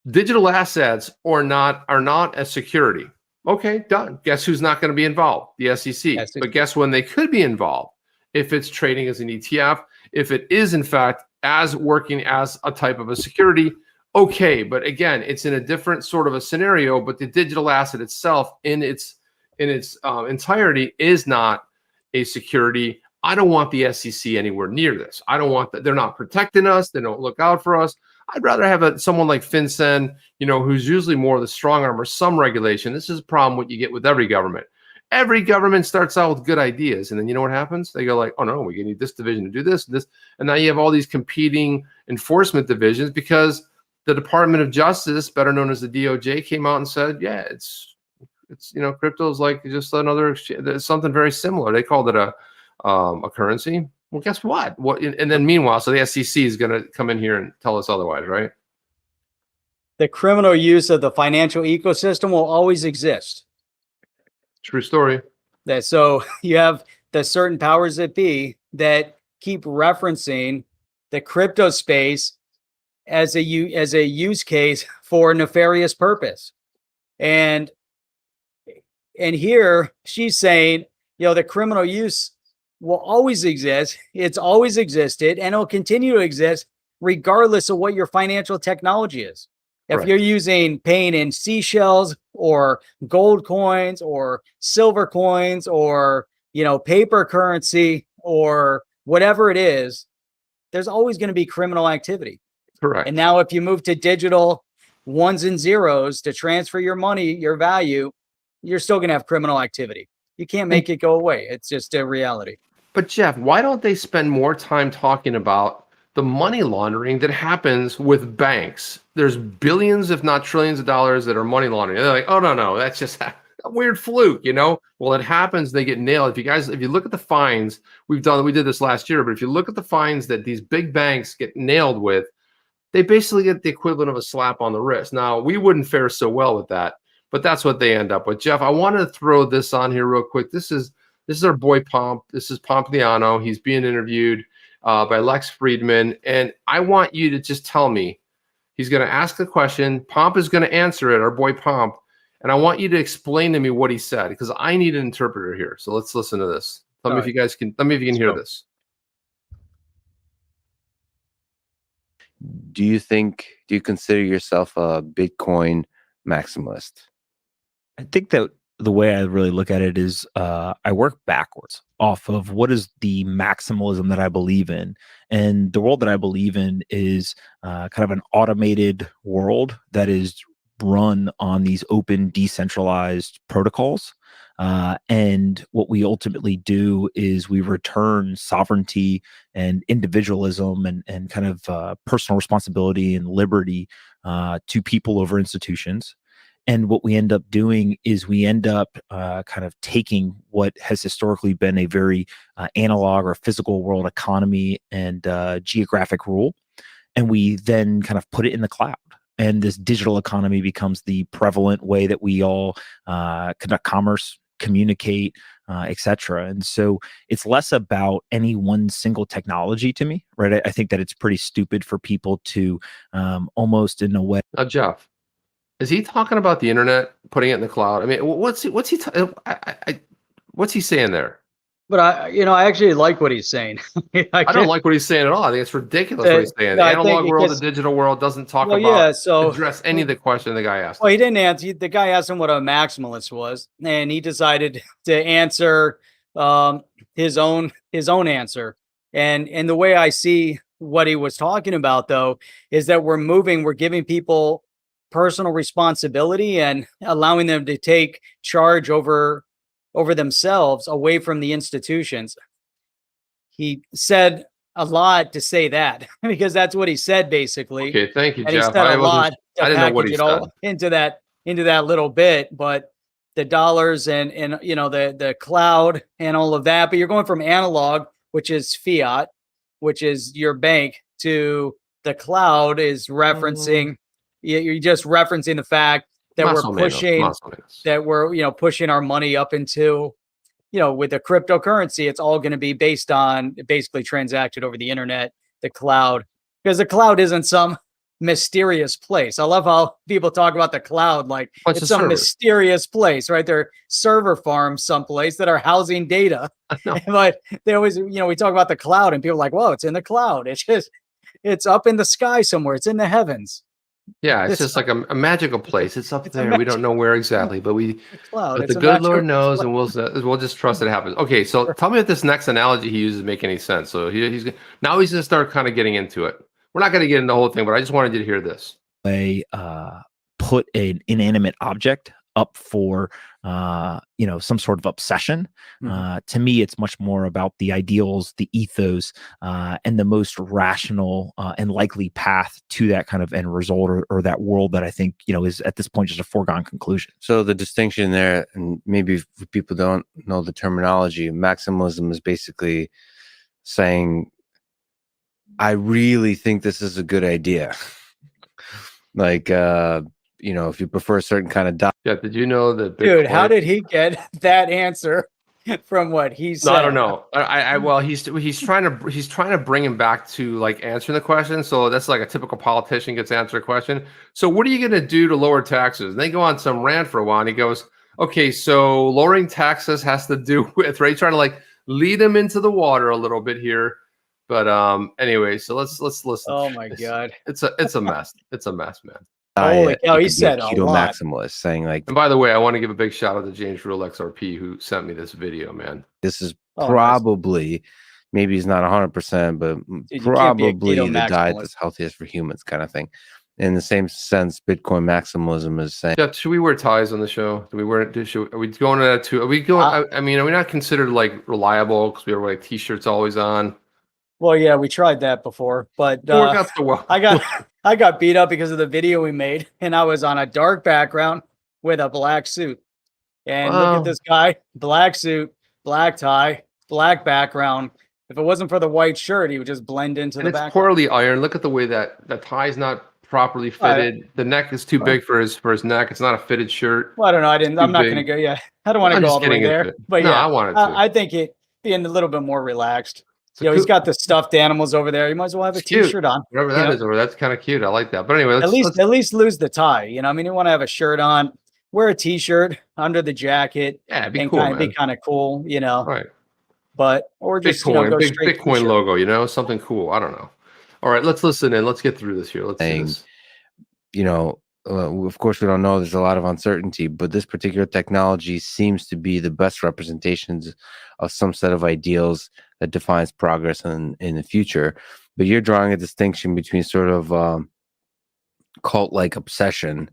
Digital assets are not a security. Okay, done. Guess who's not going to be involved? The SEC. But guess when they could be involved? If it's trading as an ETF, if it is in fact as working as a type of a security, okay. But again, it's in a different sort of a scenario. But the digital asset itself, in its entirety, is not a security. I don't want the SEC anywhere near this. I don't want that. They're not protecting us. They don't look out for us. I'd rather have someone like FinCEN, who's usually more of the strong arm or some regulation. This is a problem what you get with every government. Every government starts out with good ideas, and then you know what happens? They go like, oh no, we need this division to do this, and now you have all these competing enforcement divisions because the Department of Justice, better known as the DOJ, came out and said, yeah, it's crypto is like just another exchange. Something very similar. They called it a currency. Well, guess what? And then meanwhile, so the SEC is going to come in here and tell us otherwise, right? The criminal use of the financial ecosystem will always exist. True story. So you have the certain powers that be that keep referencing the crypto space as a use case for nefarious purpose. And here she's saying, the criminal use will always exist. It's always existed, and it'll continue to exist regardless of what your financial technology is. If Correct. you're paying in seashells or gold coins or silver coins or, paper currency or whatever it is, there's always going to be criminal activity. Correct. And now if you move to digital ones and zeros to transfer your money, your value, you're still going to have criminal activity. You can't make it go away. It's just a reality. But Jeff, why don't they spend more time talking about the money laundering that happens with banks? There's billions, if not trillions of dollars that are money laundering. They're like, oh, no, that's just a weird fluke, Well, it happens. They get nailed. If you look at the fines we did this last year, but if you look at the fines that these big banks get nailed with, they basically get the equivalent of a slap on the wrist. Now, we wouldn't fare so well with that, but that's what they end up with. Jeff, I want to throw this on here real quick. This is our boy Pomp. This is Pompliano. He's being interviewed by Lex Friedman. And I want you to just tell me, he's going to ask the question. Pomp is going to answer it, our boy Pomp. And I want you to explain to me what he said, because I need an interpreter here. So let's listen to this. Let me if you can hear this. Do you consider yourself a Bitcoin maximalist? I think that the way I really look at it is I work backwards off of what is the maximalism that I believe in. And the world that I believe in is kind of an automated world that is run on these open, decentralized protocols. And what we ultimately do is we return sovereignty and individualism and kind of personal responsibility and liberty to people over institutions. And what we end up doing is we end up kind of taking what has historically been a very analog or physical world economy and geographic rule, and we then kind of put it in the cloud. And this digital economy becomes the prevalent way that we all conduct commerce, communicate, etc. And so it's less about any one single technology to me, right? I think that it's pretty stupid for people to almost in a way. Now, Jeff, is he talking about the internet, putting it in the cloud? I mean, what's he saying there? But I actually like what he's saying. I don't like what he's saying at all. I think it's ridiculous what he's saying. The analog world, the digital world doesn't talk address any of the question the guy asked. Well, he didn't answer. The guy asked him what a maximalist was, and he decided to answer his own answer. And the way I see what he was talking about, though, is that we're giving people personal responsibility and allowing them to take charge over themselves, away from the institutions. He said a lot to say that, because that's what he said basically. Okay, thank you, and Jeff. He said a lot to I didn't know what he said into that little bit, but the dollars and the cloud and all of that. But you're going from analog, which is fiat, which is your bank, to the cloud is referencing. You're just referencing the fact that we're pushing our money up into, with the cryptocurrency, it's all going to be based on basically transacted over the internet, the cloud, because the cloud isn't some mysterious place. I love how people talk about the cloud like it's some mysterious place, right? They're server farms someplace that are housing data. But they always, we talk about the cloud and people are like, whoa, it's in the cloud. It's up in the sky somewhere. It's in the heavens. Yeah, it's just like a magical place. It's up there. We don't know where exactly, but but the good Lord knows, and we'll just trust it happens. Okay, so tell me if this next analogy he uses make any sense. So he's going to start kind of getting into it. We're not going to get into the whole thing, but I just wanted you to hear this. They put an inanimate object up for some sort of obsession. To me, it's much more about the ideals, the ethos, and the most rational and likely path to that kind of end result or that world that I think is at this point just a foregone conclusion. So the distinction there, and maybe if people don't know the terminology, maximalism is basically saying, I really think this is a good idea. Like if you prefer a certain kind of diet. Yeah, did you know that? Dude, how did he get that answer from what he said? No, I don't know. Well, he's trying to bring him back to like answering the question. So that's like a typical politician gets to answer a question. So what are you going to do to lower taxes? And they go on some rant for a while, and he goes, "Okay, so lowering taxes has to do with," right? Trying to like lead him into the water a little bit here. But anyway, so let's listen. Oh my God, it's a mess. It's a mess, man. Holy cow, you he could be a said a keto lot. maximalist, saying like And by the way, I want to give a big shout out to James Real XRP who sent me this video, man. this is Oh, nice. probably, maybe he's not 100%, but Dude, you can't be a probably keto the diet maximalist. that's healthiest for humans, kind of thing. In the same sense, Bitcoin maximalism is saying, Jeff, should we wear ties on the show? Do we wear? Are we going to that too? Are we going? I mean, are we not considered like reliable because we wear like t-shirts always on? Well, yeah, we tried that before, but It worked out so well. I got beat up because of the video we made, and I was on a dark background with a black suit. And look Wow. at this guy, black suit, black tie, black background. If it wasn't for the white shirt, he would just blend into And the it's background. poorly ironed. Look at the way that the tie's not properly fitted. The neck is too big for his neck. It's not a fitted shirt. Well, I don't know. I'm not going to big. go. Yeah, I don't want to I'm go just all the way getting into there. it. But No, yeah, I wanted to. I think it being a little bit more relaxed. It's a You know, he's cool- got the stuffed animals over there. You might as well have a It's cute. t-shirt on. Whatever you that know? is over, that's kind of cute. I like that. But anyway, At least lose the tie. You know, I mean, you want to have a shirt on, wear a t-shirt under the jacket, yeah, it'd be and cool, kind of man. be kind of cool. You know, Right. but or just Bitcoin, go big straight Bitcoin t-shirt. logo, you know, something cool. I don't know. All right, let's listen in. Let's get through this here. Let's see this. you know, of course, we don't know. There's a lot of uncertainty, but this particular technology seems to be the best representations of some set of ideals that defines progress in the future. But you're drawing a distinction between sort of cult-like obsession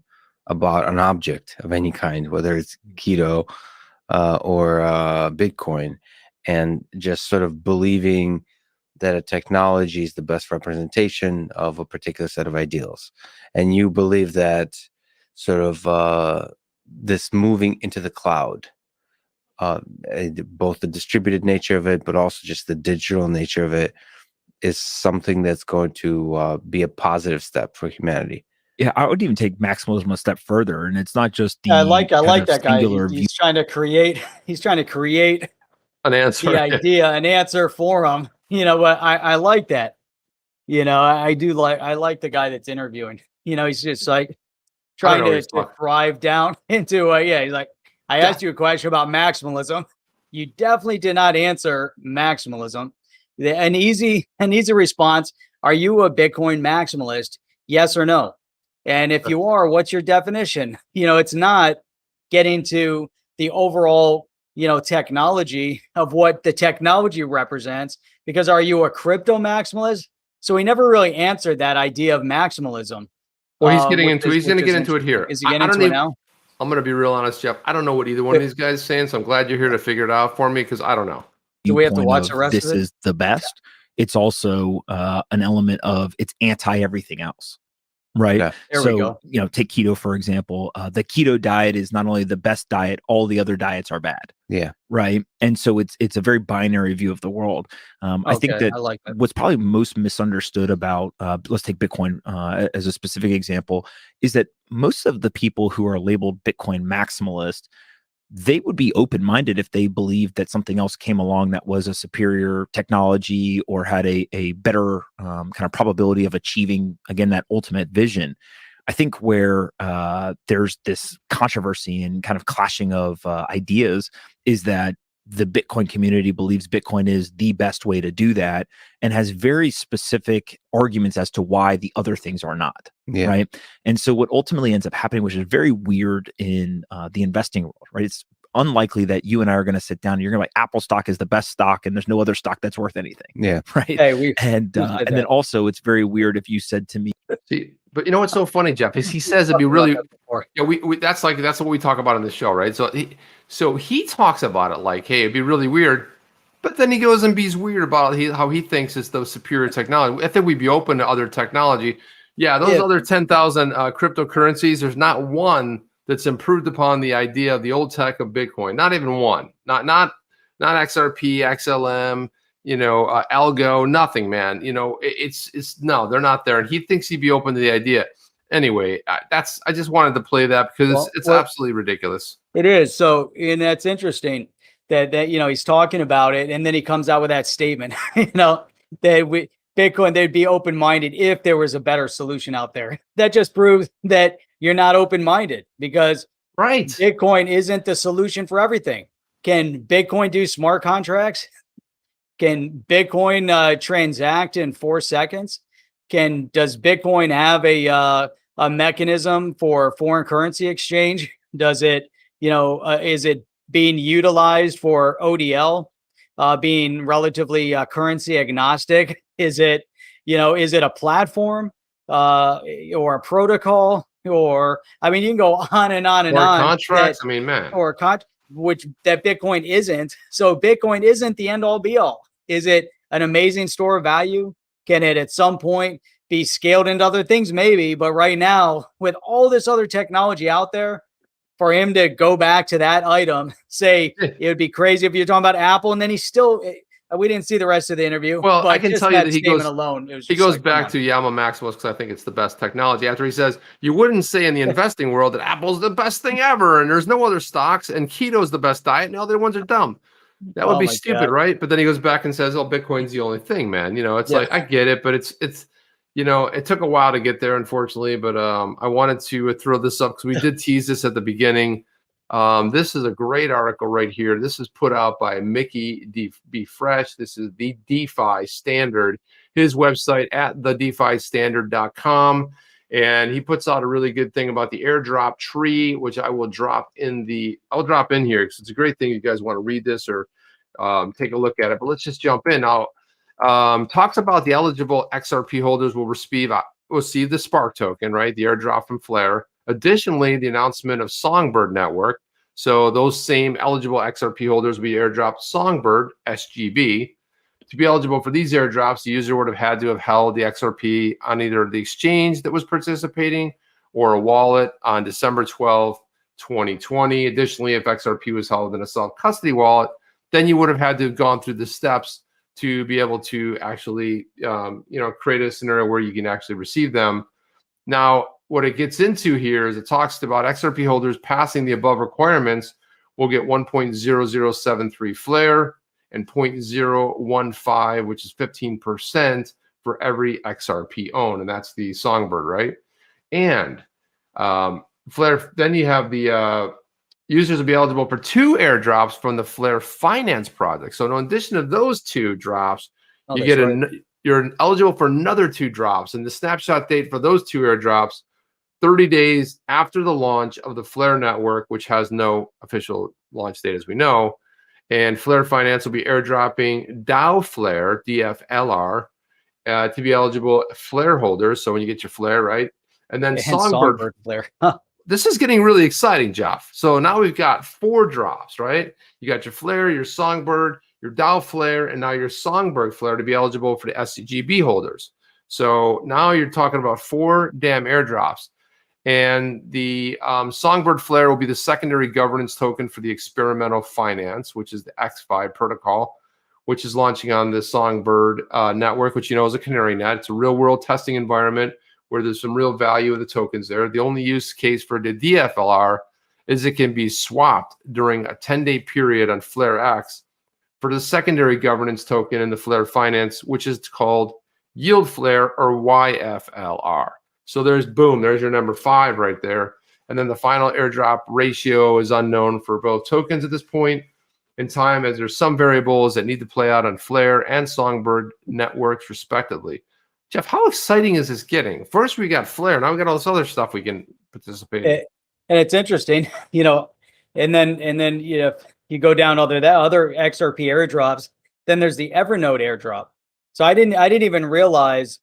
about an object of any kind, whether it's keto or Bitcoin, and just sort of believing that a technology is the best representation of a particular set of ideals. And you believe that sort of this moving into the cloud, both the distributed nature of it, but also just the digital nature of it, is something that's going to be a positive step for humanity. Yeah, I would even take maximalism a step further, and it's not just the I like kind of that guy. singular He's view. trying to create. He's trying to create An answer. the idea, an answer for him. You know what? I like that. You know, I like the guy that's interviewing. You know, he's just like trying to drive down into he's like, I asked you a question about maximalism. You definitely did not answer maximalism. An easy response. Are you a Bitcoin maximalist? Yes or no? And if you are, what's your definition? You know, it's not getting to the overall, you know, technology of what the technology represents, because are you a crypto maximalist? So he never really answered that idea of maximalism. Well, he's getting into. He's going to get into it here. Is he getting into it now? I'm going to be real honest, Jeff. I don't know what either one of these guys is saying, so I'm glad you're here to figure it out for me, because I don't know. Do we have to watch of the rest this of it? is the best. It's also an element of it's anti everything else, right? Yeah. There we go. You know, take keto for example. The keto diet is not only the best diet; all the other diets are bad. Yeah. Right. And so it's a very binary view of the world. I think that, I like that. what's probably most misunderstood about, let's take Bitcoin as a specific example, is that most of the people who are labeled Bitcoin maximalist, they would be open-minded if they believed that something else came along that was a superior technology or had a better kind of probability of achieving, again, that ultimate vision. I think where there's this controversy and kind of clashing of ideas is that the Bitcoin community believes Bitcoin is the best way to do that and has very specific arguments as to why the other things are not. Yeah. Right. And so what ultimately ends up happening, which is very weird in the investing world, right? It's unlikely that you and I are going to sit down and you're going to like Apple stock is the best stock and there's no other stock that's worth anything. Yeah. Right. Hey, and then also it's very weird if you said to me, See, but you know what's so funny, Jeff, is he says it'd be really, yeah, we that's what we talk about on the show, right? So he talks about it like, hey, it'd be really weird, but then he goes and be weird about how he thinks is the superior technology. I think we'd be open to other technology. Yeah, those other 10,000 cryptocurrencies, there's not one that's improved upon the idea of the old tech of Bitcoin. Not even one. Not XRP, XLM. You know, algo, nothing, man. You know, it's no, they're not there. And he thinks he'd be open to the idea. Anyway, I just wanted to play that because it's absolutely ridiculous. It is. So, and that's interesting that, you know, he's talking about it and then he comes out with that statement, you know, that Bitcoin, they'd be open-minded if there was a better solution out there. That just proves that you're not open-minded, because Bitcoin isn't the solution for everything. Can Bitcoin do smart contracts? Can Bitcoin transact in 4 seconds? Does Bitcoin have a mechanism for foreign currency exchange? Does it, is it being utilized for ODL, being relatively currency agnostic? Is it, is it a platform or a protocol? Or, I mean, you can go on and on and Or on. contracts. I mean, man. Or which that Bitcoin isn't. So Bitcoin isn't the end all be all. Is it an amazing store of value? Can it at some point be scaled into other things? Maybe. But right now, with all this other technology out there, for him to go back to that item, say it would be crazy if you're talking about Apple, and then he's still. We didn't see the rest of the interview. Well, but I can just tell you that he statement goes alone. It was he just goes like, back to I'm a maximalist because I think it's the best technology. After he says you wouldn't say in the investing world that Apple's the best thing ever and there's no other stocks and keto's the best diet and the other ones are dumb. That would Oh be my stupid, God. right? But then he goes back and says, "Oh, Bitcoin's the only thing, man." It's Yeah. like I get it, but it's it took a while to get there, unfortunately. But I wanted to throw this up because we did tease this at the beginning. This is a great article right here. This is put out by Mickey B. Fresh. This is the DeFi Standard, his website at thedefistandard.com. And he puts out a really good thing about the airdrop tree, which I will drop in I'll drop in here because it's a great thing. You guys want to read this or take a look at it. But let's just jump in now. Talks about the eligible XRP holders will receive the Spark token, right? The airdrop from Flare. Additionally, the announcement of Songbird Network. So those same eligible XRP holders will be airdropped Songbird SGB. To be eligible for these airdrops, the user would have had to have held the XRP on either the exchange that was participating or a wallet on December 12, 2020. Additionally, if XRP was held in a self-custody wallet, then you would have had to have gone through the steps to be able to actually, create a scenario where you can actually receive them. Now, what it gets into here is it talks about XRP holders passing the above requirements will get 1.0073 Flare and 0.015, which is 15% for every XRP owned. And that's the Songbird, right? And Flare, then you have the users will be eligible for 2 airdrops from the Flare Finance project. So in addition to those 2 drops, you get you're eligible for another 2 drops. And the snapshot date for those 2 airdrops, 30 days after the launch of the Flare network, which has no official launch date, as we know. And Flare Finance will be airdropping DAO Flare, DFLR, to be eligible Flare holders. So when you get your Flare, right? And then Songbird Flare. This is getting really exciting, Jeff. So now we've got 4 drops, right? You got your Flare, your Songbird, your DAO Flare, and now your Songbird Flare to be eligible for the SCGB holders. So now you're talking about 4 damn airdrops. And the Songbird Flare will be the secondary governance token for the experimental finance, which is the X5 protocol, which is launching on the Songbird network, which is a canary net. It's a real world testing environment where there's some real value of the tokens there. The only use case for the DFLR is it can be swapped during a 10-day period on Flare X for the secondary governance token in the Flare Finance, which is called Yield Flare or YFLR. So there's your number 5 right there. And then the final airdrop ratio is unknown for both tokens at this point in time, as there's some variables that need to play out on Flare and Songbird networks respectively. Jeff, how exciting is this getting? First, we got Flare. Now we got all this other stuff we can participate in. And it's interesting, and then you go down other XRP airdrops. Then there's the Evernote airdrop. So I didn't even realize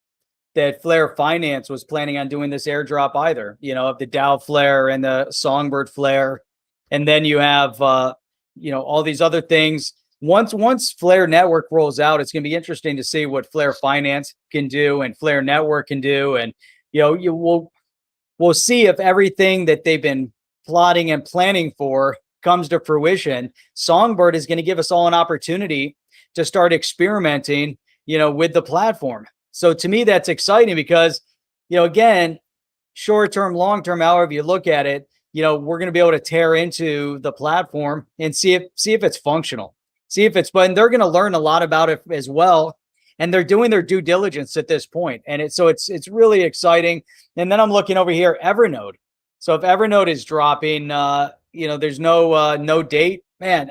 that Flare Finance was planning on doing this airdrop either. Of the DAO Flare and the Songbird Flare, and then you have all these other things. Once Flare Network rolls out, it's going to be interesting to see what Flare Finance can do and Flare Network can do, and we'll see if everything that they've been plotting and planning for comes to fruition. Songbird is going to give us all an opportunity to start experimenting, with the platform. So to me, that's exciting because, again, short term, long term, however you look at it, we're going to be able to tear into the platform and see if it's functional. But they're going to learn a lot about it as well. And they're doing their due diligence at this point. And it's really exciting. And then I'm looking over here, Evernote. So if Evernote is dropping, there's no date, man.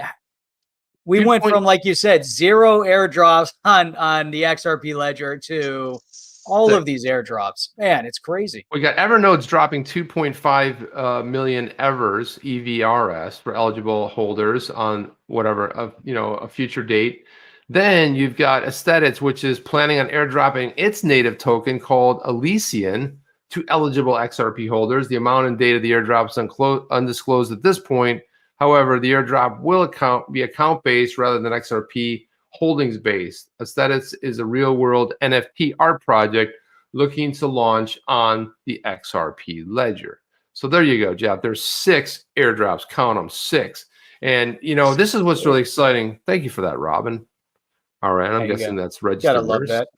We went from, like you said, 0 airdrops on the XRP ledger to all Sick. of these airdrops. Man, it's crazy. We got Evernode's dropping 2.5 million Evers EVRS for eligible holders on whatever a future date. Then you've got Aesthetics, which is planning on airdropping its native token called Elysian to eligible XRP holders. The amount and date of the airdrop is undisclosed at this point. However, the airdrop will be account-based rather than XRP holdings-based. Aesthetics is a real-world NFT art project looking to launch on the XRP ledger. So there you go, Jeff. There's 6 airdrops. Count them, 6. And, this is what's really exciting. Thank you for that, Robin. All right, I'm guessing that's registered. Gotta love that.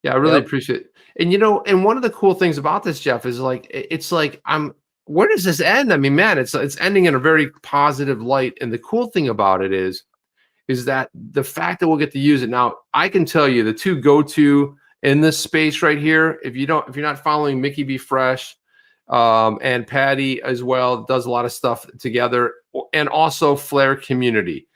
Yeah, I really appreciate it. And and one of the cool things about this, Jeff, is where does this end? I mean, man, it's ending in a very positive light. And the cool thing about it is that the fact that we'll get to use it now. I can tell you the 2 go-to in this space right here. If you're not following Mickey B. Fresh and Patty as well, does a lot of stuff together, and also Flare Community.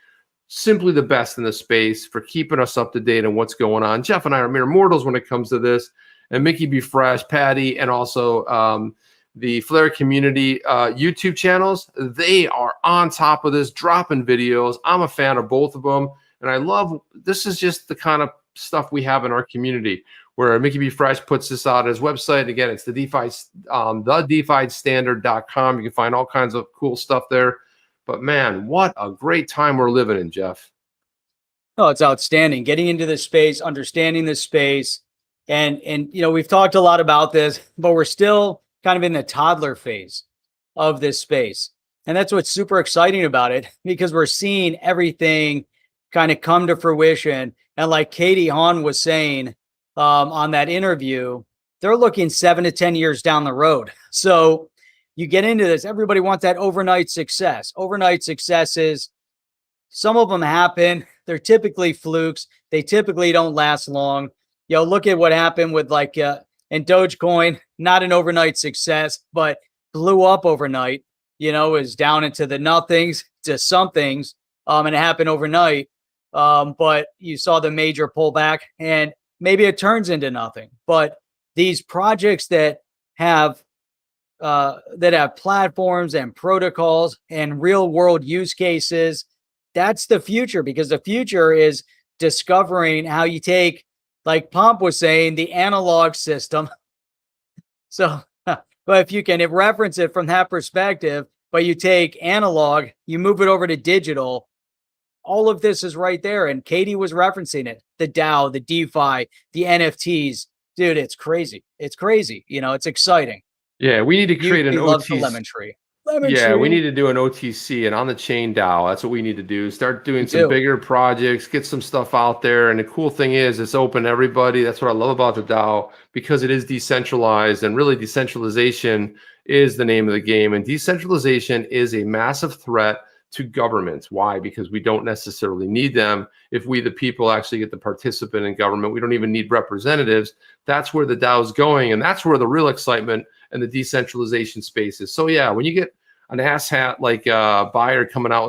Simply the best in the space for keeping us up to date on what's going on. Jeff and I are mere mortals when it comes to this. And Mickey B. Fresh, Patty, and also the Flare Community YouTube channels, they are on top of this, dropping videos. I'm a fan of both of them. And I love, this is just the kind of stuff we have in our community, where Mickey B. Fresh puts this out on his website. Again, it's the DeFiStandard.com. You can find all kinds of cool stuff there. But man, what a great time we're living in, Jeff. Oh, it's outstanding. Getting into this space, understanding this space. And we've talked a lot about this, but we're still kind of in the toddler phase of this space. And that's what's super exciting about it, because we're seeing everything kind of come to fruition. And like Katie Hahn was saying on that interview, they're looking 7 to 10 years down the road. So you get into this, everybody wants that overnight success. Overnight successes, some of them happen. They're typically flukes. They typically don't last long. Look at what happened with and Dogecoin, not an overnight success, but blew up overnight, is down into the nothings to somethings. And it happened overnight. But you saw the major pullback, and maybe it turns into nothing. But these projects that have platforms and protocols and real world use cases, that's the future, because the future is discovering how you take, like Pomp was saying, the analog system. So, but if you can reference it from that perspective, but you take analog, you move it over to digital, all of this is right there. And Katie was referencing it, the DAO, the DeFi, the NFTs. Dude, it's crazy. It's crazy. It's exciting. Yeah, we need to create an OTC. Lemon tree. Yeah, we need to do an OTC and on the chain DAO. That's what we need to do. Start doing some bigger projects, get some stuff out there. And the cool thing is it's open to everybody. That's what I love about the DAO, because it is decentralized, and really decentralization is the name of the game. And decentralization is a massive threat to governments. Why? Because we don't necessarily need them. If we, the people, actually get to participate in government, we don't even need representatives. That's where the DAO is going. And that's where the real excitement and the decentralization space is. So yeah, when you get an asshat like Buyer coming out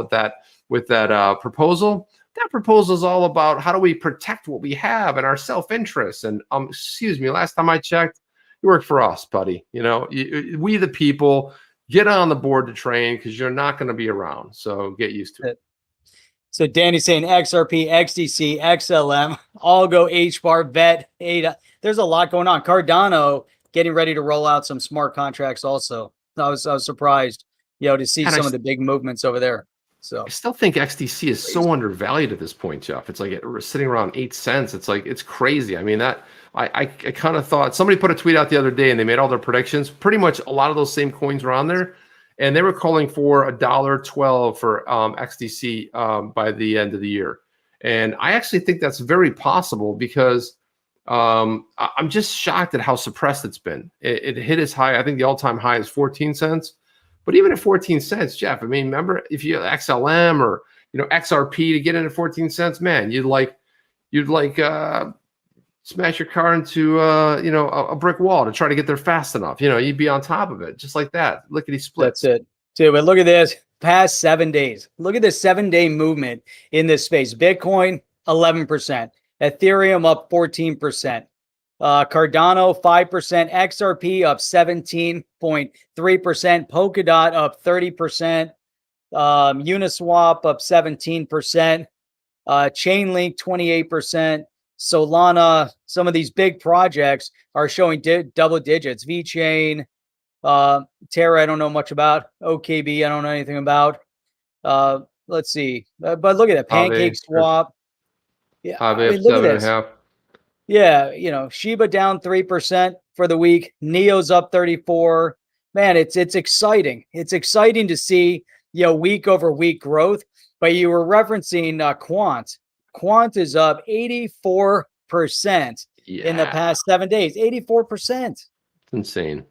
with that proposal, that proposal is all about how do we protect what we have and our self-interest. And last time I checked, you work for us, buddy. We the people, get on the board to train, because you're not going to be around. So get used to it. So Danny's saying XRP, XDC, XLM, all go HBAR, VET, ADA. There's a lot going on. Cardano getting ready to roll out some smart contracts also. I was surprised, to see some of the big movements over there. So I still think XDC is so undervalued at this point, Jeff. It's like we're sitting around 8 cents. It's like, it's crazy. I mean, that I kind of thought, somebody put a tweet out the other day and they made all their predictions. Pretty much a lot of those same coins were on there, and they were calling for $1.12 for XDC by the end of the year. And I actually think that's very possible, because I'm just shocked at how suppressed it's been. It hit as high, I think the all-time high is 14 cents. But even at 14 cents, Jeff, I mean, remember, if you XLM or XRP to get in at 14 cents, man, you'd smash your car into a brick wall to try to get there fast enough. You'd be on top of it, just like that. Lickety split. That's it. Dude, but look at this. Past 7 days. Look at this 7-day movement in this space. Bitcoin, 11%. Ethereum up 14%. Cardano 5%, XRP up 17.3%, Polkadot up 30%, Uniswap up 17%, Chainlink 28%, Solana. Some of these big projects are showing double digits. VeChain, Terra, I don't know much about. OKB, I don't know anything about. Let's see, but look at that, Pancake Swap. Yeah, I mean, look at this. 7.5. Yeah, you know, Shiba down 3% for the week. Neo's up 34. Man, it's exciting. It's exciting to see, you know, week over week growth. But you were referencing Quant. Quant is up 84% in the past 7 days. 84%. It's insane.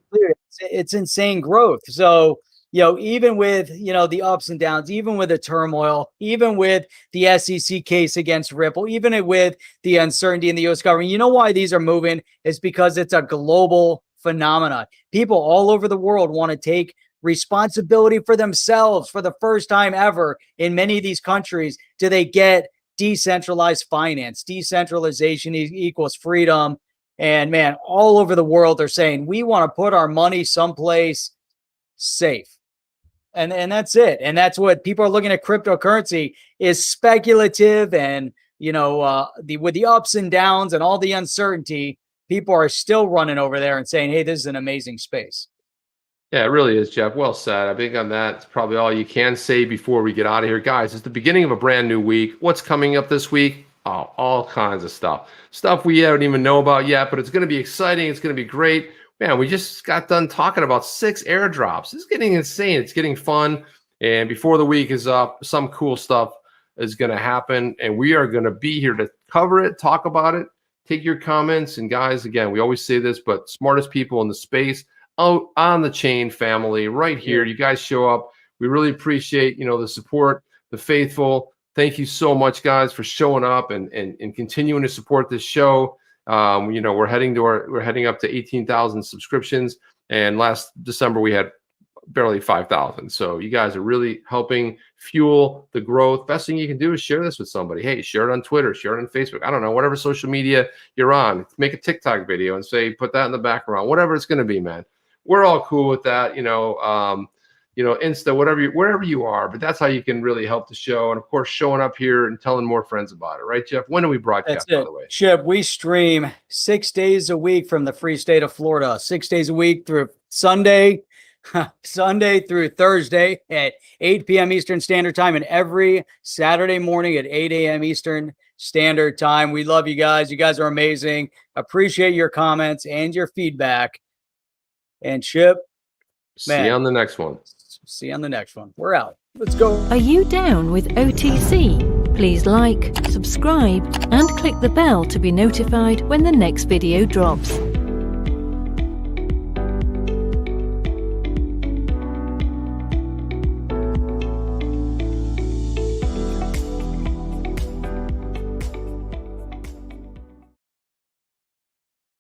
It's insane growth. So, you know, even with, you know, the ups and downs, even with the turmoil, even with the SEC case against Ripple, even with the uncertainty in the U.S. government, you know why these are moving is because it's a global phenomenon. People all over the world want to take responsibility for themselves for the first time ever in many of these countries. Do they get decentralized finance? Decentralization equals freedom. And man, all over the world, they're saying we want to put our money someplace safe. And that's it. And that's what people are looking at cryptocurrency is speculative. And, you know, with the ups and downs and all the uncertainty, people are still running over there and saying, hey, this is an amazing space. Yeah, it really is, Jeff. Well said. I think on that, it's probably all you can say before we get out of here. Guys, it's the beginning of a brand new week. What's coming up this week? Oh, all kinds of stuff. Stuff we don't even know about yet, but it's going to be exciting. It's going to be great. Man, we just got done talking about 6 airdrops. It's getting insane. It's getting fun. And before the week is up, some cool stuff is going to happen. And we are going to be here to cover it, talk about it, take your comments. And guys, again, we always say this, but smartest people in the space, out on the chain family right here. You guys show up. We really appreciate, you know, the support, the faithful. Thank you so much, guys, for showing up and continuing to support this show. You know, we're heading up to 18,000 subscriptions, and last December we had barely 5,000. So you guys are really helping fuel the growth. Best thing you can do is share this with somebody. Hey, share it on Twitter, share it on Facebook. I don't know, whatever social media you're on. Make a TikTok video and say, put that in the background, whatever it's going to be, man. We're all cool with that, you know, Insta, wherever you are. But that's how you can really help the show. And of course, showing up here and telling more friends about it, right, Jeff? When do we broadcast, by the way? Chip, we stream 6 days a week from the free state of Florida, 6 days a week through Sunday through Thursday at 8 p.m. Eastern Standard Time, and every Saturday morning at 8 a.m. Eastern Standard Time. We love you guys. You guys are amazing. Appreciate your comments and your feedback. And Chip, man, see you on the next one. See you on the next one. We're out. Let's go. Are you down with OTC? Please like, subscribe, and click the bell to be notified when the next video drops.